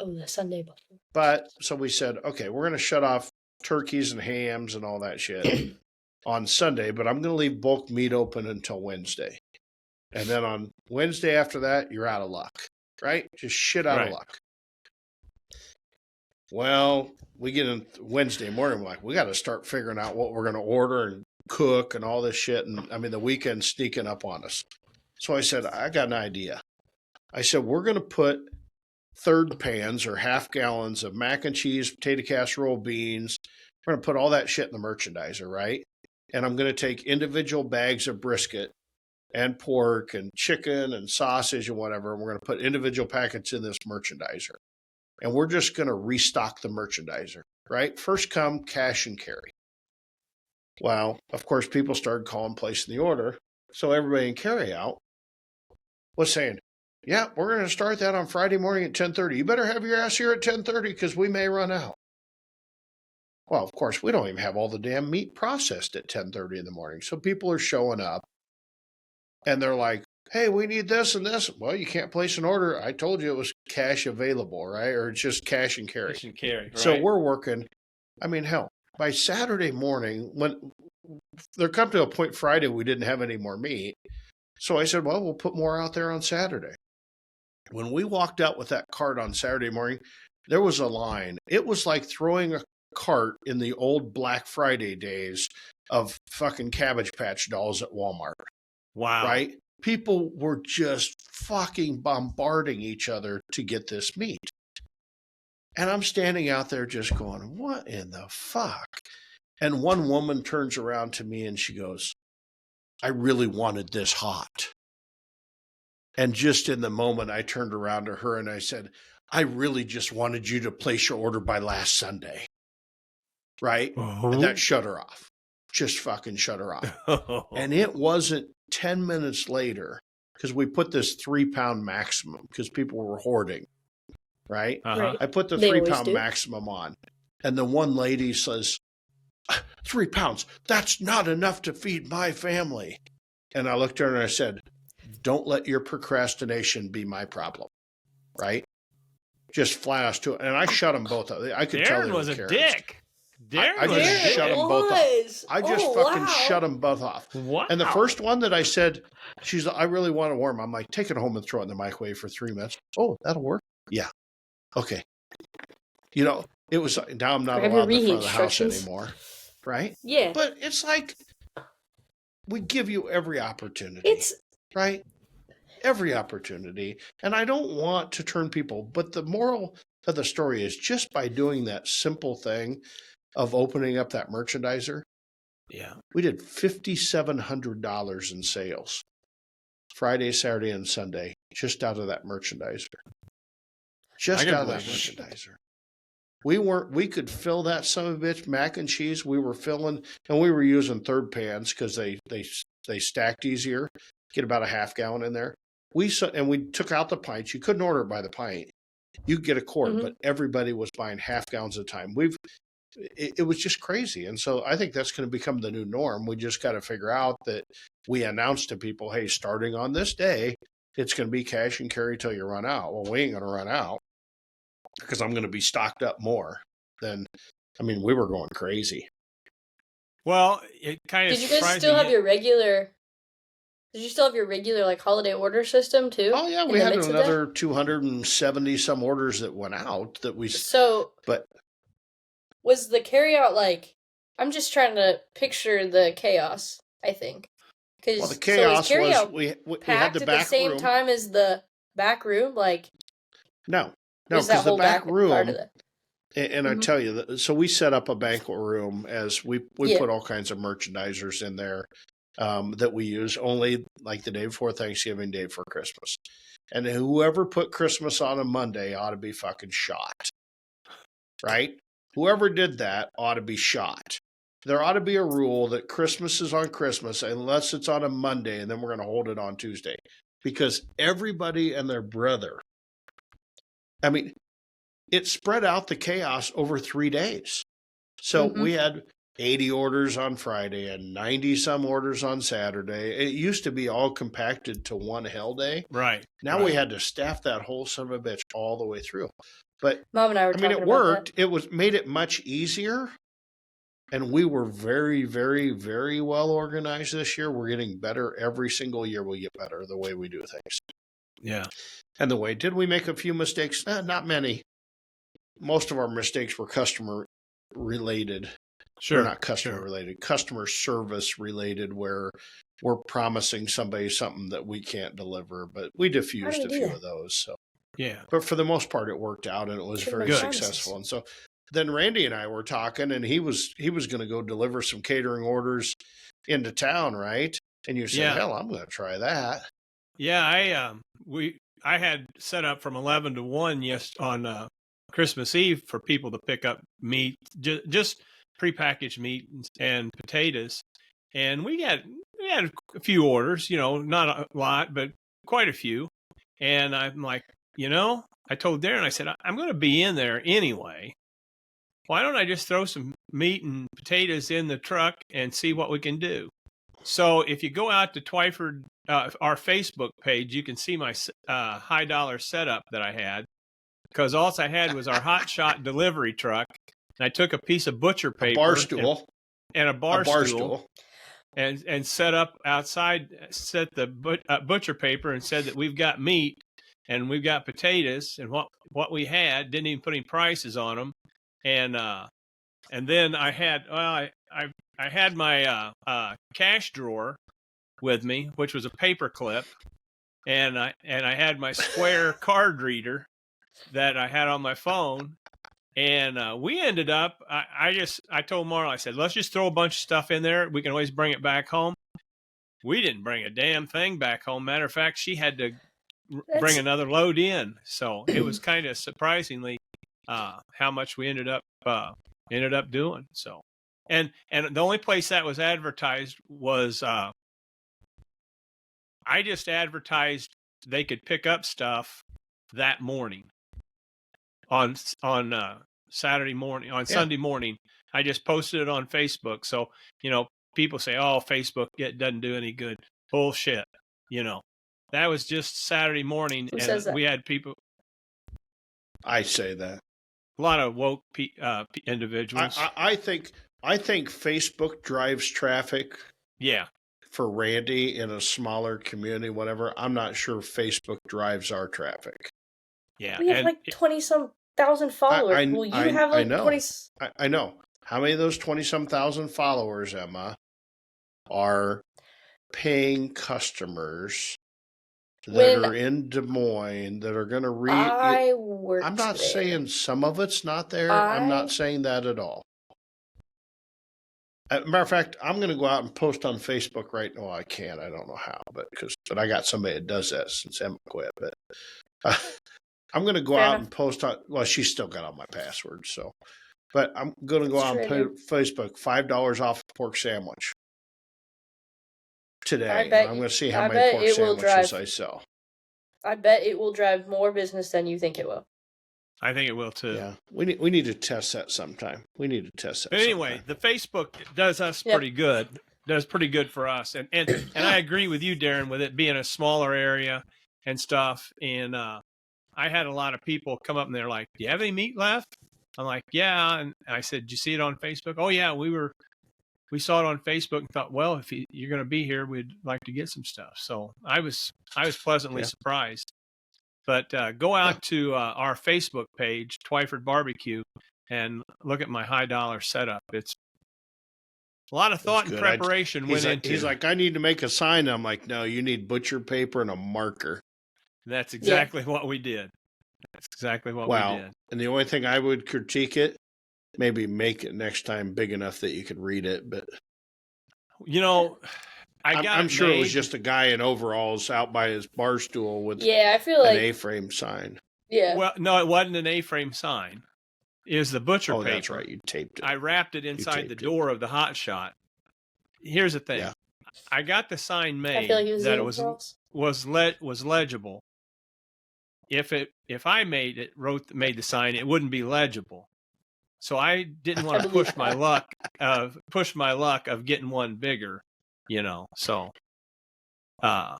Oh, the Sunday before. But so we said, okay, we're going to shut off turkeys and hams and all that shit on Sunday, but I'm going to leave bulk meat open until Wednesday. And then on Wednesday after that, you're out of luck, right? Just shit out of luck. Well, we get in Wednesday morning, we're like, we got to start figuring out what we're going to order and cook and all this shit. And I mean, the weekend's sneaking up on us. So I said, I got an idea. I said, we're going to put third pans or half gallons of mac and cheese, potato casserole, beans. We're going to put all that shit in the merchandiser, right? And I'm going to take individual bags of brisket and pork and chicken and sausage and whatever. And we're going to put individual packets in this merchandiser. And we're just going to restock the merchandiser, right? First come, cash and carry. Well, of course, people started calling, placing the order. So everybody in carry out was saying, Yeah, we're going to start that on Friday morning at 10:30. You better have your ass here at 10:30 because we may run out. Well, of course, we don't even have all the damn meat processed at 10:30 in the morning. So people are showing up and they're like, hey, we need this and this. Well, you can't place an order. I told you it was cash available, right? Or it's just cash and carry. Cash and carry. Right. So we're working. I mean, hell, by Saturday morning, when there come to a point Friday, we didn't have any more meat. So I said, well, we'll put more out there on Saturday. When we walked out with that cart on Saturday morning, there was a line. It was like throwing a cart in the old Black Friday days of fucking Cabbage Patch dolls at Walmart. Wow. Right? People were just fucking bombarding each other to get this meat. And I'm standing out there just going, what in the fuck? And one woman turns around to me and she goes, I really wanted this hot. And just in the moment, I turned around to her and I said, I really just wanted you to place your order by last Sunday. Right? And that shut her off. Just fucking shut her off. And it wasn't 10 minutes later, because we put this 3-pound maximum because people were hoarding. Right? Right. I put the They always 3-pound do. maximum on. And the one lady says, 3 pounds, that's not enough to feed my family. And I looked at her and I said, don't let your procrastination be my problem. Right? Just flash to it. And I shut them both up. I could tell Darren they was were a Karens. dick. Darren I was just a dick. shut them both off. I just fucking shut them both off. Wow. And the first one that I said, she's like, I really want it warm. I'm like, take it home and throw it in the microwave for 3 minutes. Oh, that'll work? Yeah. Okay. You know, it was, now I'm not Grab your allowed in the front reheat of the house instructions. anymore. Right? Yeah. But it's like, we give you every opportunity. It's right? Every opportunity. And I don't want to turn people, but the moral of the story is just by doing that simple thing of opening up that merchandiser, Yeah. we did $5,700 in sales Friday, Saturday, and Sunday just out of that merchandiser. Just I can out of that believe it. merchandiser. We could fill that son of a bitch mac and cheese. We were filling, and we were using third pans because they stacked easier. Get about a half gallon in there. We took out the pints. You couldn't order it by the pint. You could get a quart, but everybody was buying half gallons at a time. It was just crazy. And so I think that's going to become the new norm. We just got to figure out that we announce to people, hey, starting on this day, it's going to be cash and carry till you run out. Well, we ain't going to run out because I'm going to be stocked up more than, I mean, we were going crazy. Well, it kind of Did you guys still have your regular? Did you still have your regular like holiday order system too? Oh yeah, in we the had mix of that? another 270 some orders that went out that we, So but was the carryout like? I'm just trying to picture the chaos. I think because well, the chaos so was carryout we had packed the at back the same room. time as the back room. Like No, was that because the whole back part room, of that? and I tell you, so we set up a banquet room as we Yeah. put all kinds of merchandisers in there that we use only like the day before Thanksgiving, day before Christmas. And whoever put Christmas on a Monday ought to be fucking shot. Right? Whoever did that ought to be shot. There ought to be a rule that Christmas is on Christmas unless it's on a Monday, and then we're going to hold it on Tuesday. Because everybody and their brother, I mean, it spread out the chaos over 3 days. So we had 80 orders on Friday and 90 some orders on Saturday. It used to be all compacted to one hell day. Right. Now right. we had to staff that whole son of a bitch all the way through. But Mom and I were I mean, talking it about worked. It made it much easier. And we were very, very, very well organized this year. We're getting better every single year. We get better the way we do things. Yeah. And the way, did we make a few mistakes? Not many. Most of our mistakes were customer related. Sure. Or not customer related, customer service related, where we're promising somebody something that we can't deliver. But we diffused a few of those. So Yeah. but for the most part, it worked out and it was Should've very made successful. promises. And so then Randy and I were talking, and he was going to go deliver some catering orders into town, right? And you said, Yeah. hell, I'm going to try that. Yeah. I had set up from 11 to 1 on Christmas Eve for people to pick up meat, just prepackaged meat and potatoes. And we had a few orders, not a lot, but quite a few. And I'm like, I told Darren, I said, I'm going to be in there anyway. Why don't I just throw some meat and potatoes in the truck and see what we can do? So if you go out to Twyford, our Facebook page, you can see my high dollar setup that I had, because all I had was our hot shot delivery truck. And I took a piece of butcher paper, bar stool, and a bar stool. And set up outside, set the butcher paper and said that we've got meat and we've got potatoes, and what we had, didn't even put any prices on them. And then I had, I had my cash drawer with me, which was a paper clip, and I had my square card reader that I had on my phone. And we ended up, I told Marla, I said, let's just throw a bunch of stuff in there. We can always bring it back home. We didn't bring a damn thing back home. Matter of fact, she had to bring another load in. So it was kind of surprisingly how much we ended up doing. So, and the only place that was advertised was, I just advertised they could pick up stuff that morning. On Saturday morning, on Sunday morning, I just posted it on Facebook. So, people say, oh, Facebook, it doesn't do any good. Bullshit. That was just Saturday morning. Who and says that? We had people. I say that. A lot of woke individuals. I think Facebook drives traffic. Yeah. For Randy in a smaller community, whatever. I'm not sure Facebook drives our traffic. Yeah. We have 20-some thousand followers. I know. 20... I know. How many of those 20-some thousand followers, Emma, are paying customers that are in Des Moines that are going to read? I'm not saying some of it's not there. I'm not saying that at all. Matter of fact, I'm going to go out and post on Facebook right now. I can't. I don't know how, but I got somebody that does that since Emma quit. But I'm going to go out and post on. Well, she's still got all my passwords, so. But I'm going to go out and put Facebook $5 off a pork sandwich today. I'm going to see how many pork sandwiches I sell. I bet it will drive more business than you think it will. I think it will too. Yeah, we need to test that sometime. But anyway, the Facebook does us pretty good. Does pretty good for us, and I agree with you, Darren, with it being a smaller area and stuff. And I had a lot of people come up and they're like, "Do you have any meat left?" I'm like, "Yeah," and I said, "Did you see it on Facebook?" "Oh yeah, we saw it on Facebook and thought, well, if you're going to be here, we'd like to get some stuff." So I was pleasantly surprised. But go out to our Facebook page, Twyford Barbecue, and look at my high dollar setup. It's a lot of thought and preparation went into. He's like, I need to make a sign. I'm like, no, you need butcher paper and a marker. That's exactly what we did. That's exactly what we did. And the only thing I would critique it, maybe make it next time big enough that you could read it. But I'm sure it was just a guy in overalls out by his bar stool with I feel like an A-frame sign. Yeah. Well, no, it wasn't an A-frame sign. It was the butcher paper. That's right. You taped it. I wrapped it inside the door of the hot shot. Here's the thing. Yeah. I got the sign made that it was legible. If I made the sign, it wouldn't be legible. So I didn't want to push my luck of getting one bigger. So. Well,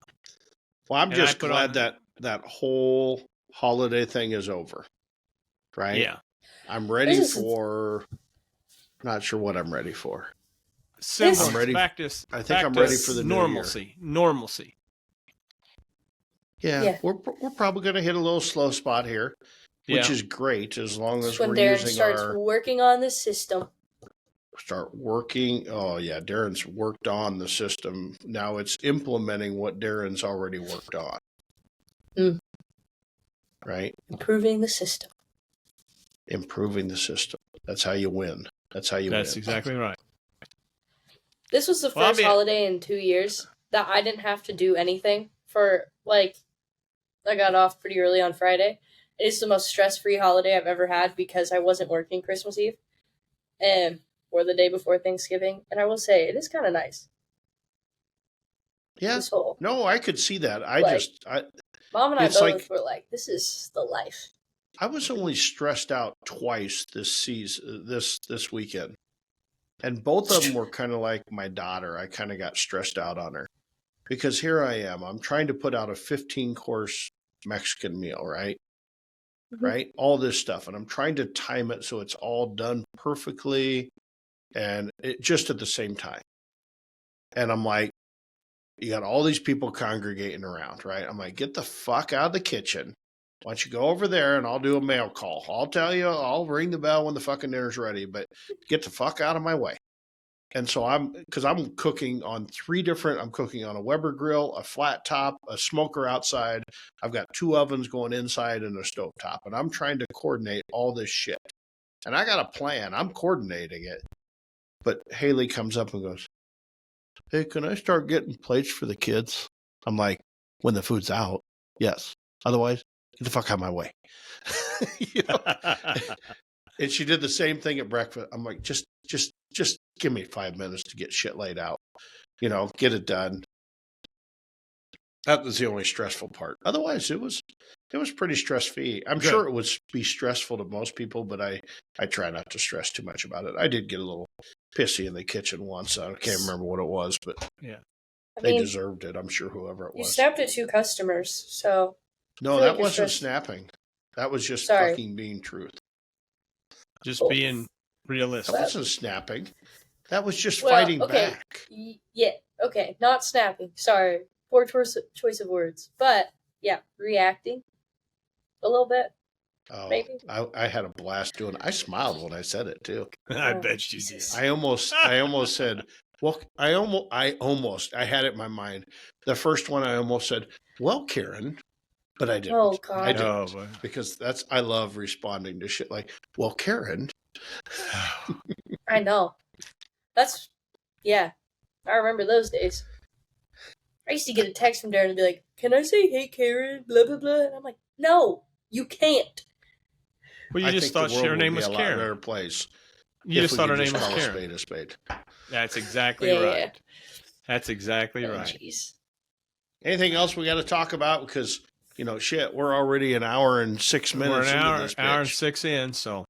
I'm just glad that whole holiday thing is over, right? Yeah. I'm ready for. Not sure what I'm ready for. I'm ready. I think I'm ready for the normalcy. Normalcy. Yeah, we're probably going to hit a little slow spot here, which is great as long as we're using starts working on the system. Start working. Oh yeah, Darren's worked on the system. Now it's implementing what Darren's already worked on. Right? Improving the system. That's how you win. That's exactly right. This was the first holiday in 2 years that I didn't have to do anything for, I got off pretty early on Friday. It is the most stress-free holiday I've ever had because I wasn't working Christmas Eve. Or the day before Thanksgiving. And I will say, it is kind of nice. Yeah. No, I could see that. Mom and I It's both like- were like, this is the life. I was only stressed out twice this season, this weekend, and both of them were kind of like my daughter. I kind of got stressed out on her because here I am. I'm trying to put out a 15-course Mexican meal, right? Mhm. Right, all this stuff, and I'm trying to time it so it's all done perfectly, and it just at the same time. And I'm like, you got all these people congregating around, right? I'm like, get the fuck out of the kitchen. Why don't you go over there and I'll do a mail call. I'll tell you, I'll ring the bell when the fucking dinner's ready, but get the fuck out of my way. And so I'm cooking on I'm cooking on a Weber grill, a flat top, a smoker outside. I've got 2 ovens going inside and a stove top, and I'm trying to coordinate all this shit. And I got a plan. I'm coordinating it. But Haley comes up and goes, hey, can I start getting plates for the kids? I'm like, when the food's out, yes. Otherwise, get the fuck out of my way. You know? And she did the same thing at breakfast. I'm like, just give me 5 minutes to get shit laid out. You know, get it done. That was the only stressful part. Otherwise, it was pretty stress-free. I'm Good. sure it would be stressful to most people, but I try not to stress too much about it. I did get a little pissy in the kitchen once. I can't remember what it was, but I they mean, deserved it. I'm sure whoever it you was. snapped at 2 customers, so No, feel that like you're wasn't stressed. snapping. That was just Sorry. fucking being truth. Just being realistic. That wasn't snapping. That was just Well, fighting okay. back. Yeah, okay, not snapping. Sorry, poor choice of words. But, yeah, reacting a little bit. Oh, Maybe. I had a blast doing it. I smiled when I said it too. I Oh, bet you did. Jesus. I almost said, well, I had it in my mind. The first one I almost said, well, Karen, but I didn't. Oh, God. I didn't. Oh, boy. Because I love responding to shit like, well, Karen. I know. Yeah, I remember those days. I used to get a text from Darren and be like, can I say, hey, Karen, blah, blah, blah? And I'm like, no, you can't. Well, you I just think the thought world her would name be was a lot Karen. better place. You if just we thought her could name was call Karen. a spade. That's exactly Yeah, right. yeah. That's exactly Oh, right. jeez. Anything else we got to talk about? Because, you know, shit, we're already an hour and 6 minutes We're an into hour, this hour and bitch. 6 in. So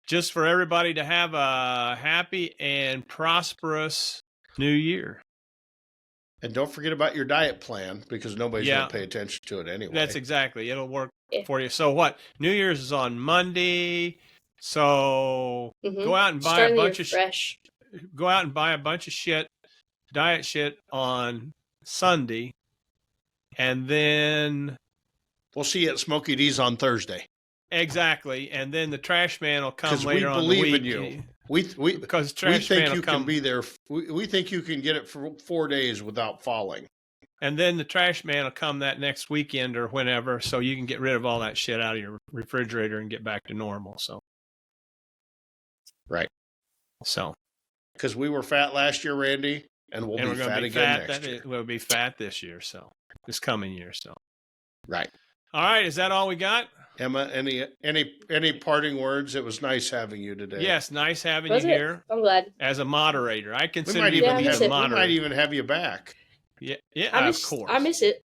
just for everybody to have a happy and prosperous new year. And don't forget about your diet plan because nobody's Yeah. going to pay attention to it anyway. That's exactly. It'll work Yeah. for you. So what? New Year's is on Monday. So Mhm. go out and buy Starting a the bunch year of fresh. go out and buy a bunch of shit, diet shit on Sunday, and then We'll see you at Smokey D's on Thursday. exactly, and then the trash man will come 'Cause we later on the believe week. in you. We Because trash think man you will come, can be there. We think you can get it for 4 days without falling. and then the trash man will come that next weekend or whenever, so you can get rid of all that shit out of your refrigerator and get back to normal. So Right. So Because we were fat last year, Randy, and we'll and be we're going fat to be again fat. next year. We'll be fat this year. So this coming year. So Right. all right, is that all we got? Emma, any parting words? It was nice having you today. Yes, nice having Was you it? here I'm glad. as a moderator. I We consider might you even to be miss a it. we might moderator. even have you back. Yeah, I of course. miss it.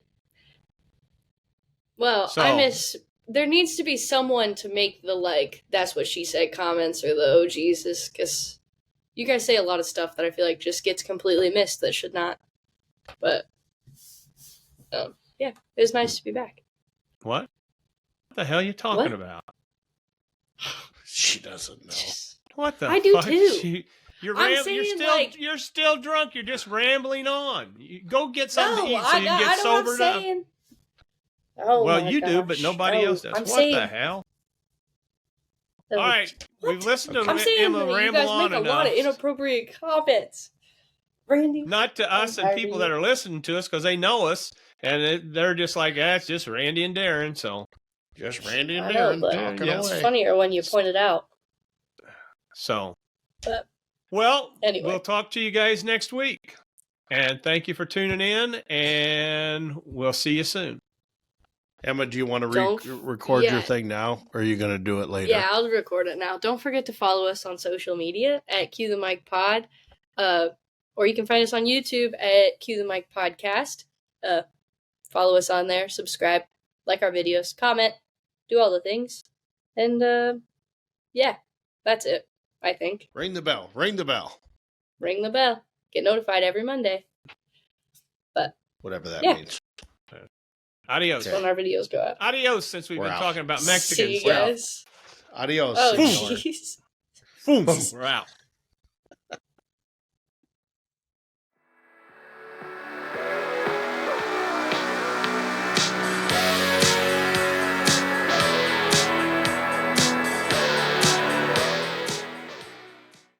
Well, So- I miss. There needs to be someone to make the like. That's what she said comments or the oh Jesus, because you guys say a lot of stuff that I feel like just gets completely missed that should not. But yeah, it was nice to be back. What? What the hell are you talking What? about? She doesn't know. What the I do fuck? too. You're I'm saying, like- you're still drunk. You're just rambling on. You go get something to No, eat so you can I get know what I'm sobered up. saying. Oh Well, my you do, but gosh. nobody No, else does. I'm What saying, the hell? Oh, All right, what? we've listened to I'm saying Emma that you ramble guys on make a lot of enough. inappropriate comments. Randy, Not to us I'm and tired people of that you. are listening to us because they know us, and they're just like, it's just Randy and Darren. So, Just Randy and I know, Darren but talking yeah. it's away. funnier when you point it out. But well, Anyway. we'll talk to you guys next week, and thank you for tuning in, and we'll see you soon. Emma, do you want to Don't- record your yeah. thing now, or are you going to do it later? Yeah, I'll record it now. Don't forget to follow us on social media at Cue the Mic Pod, or you can find us on YouTube at Cue the Mic Podcast. follow us on there, subscribe, like our videos, comment, do all the things. And yeah, that's it, I think. Ring the bell. Ring the bell. Ring the bell. Get notified every Monday. But whatever that yeah. means. Adios. When our videos go out. Adios, since we've We're been out. talking about Mexicans. See you guys. Adios. Oh, senor. jeez. Boom. We're out.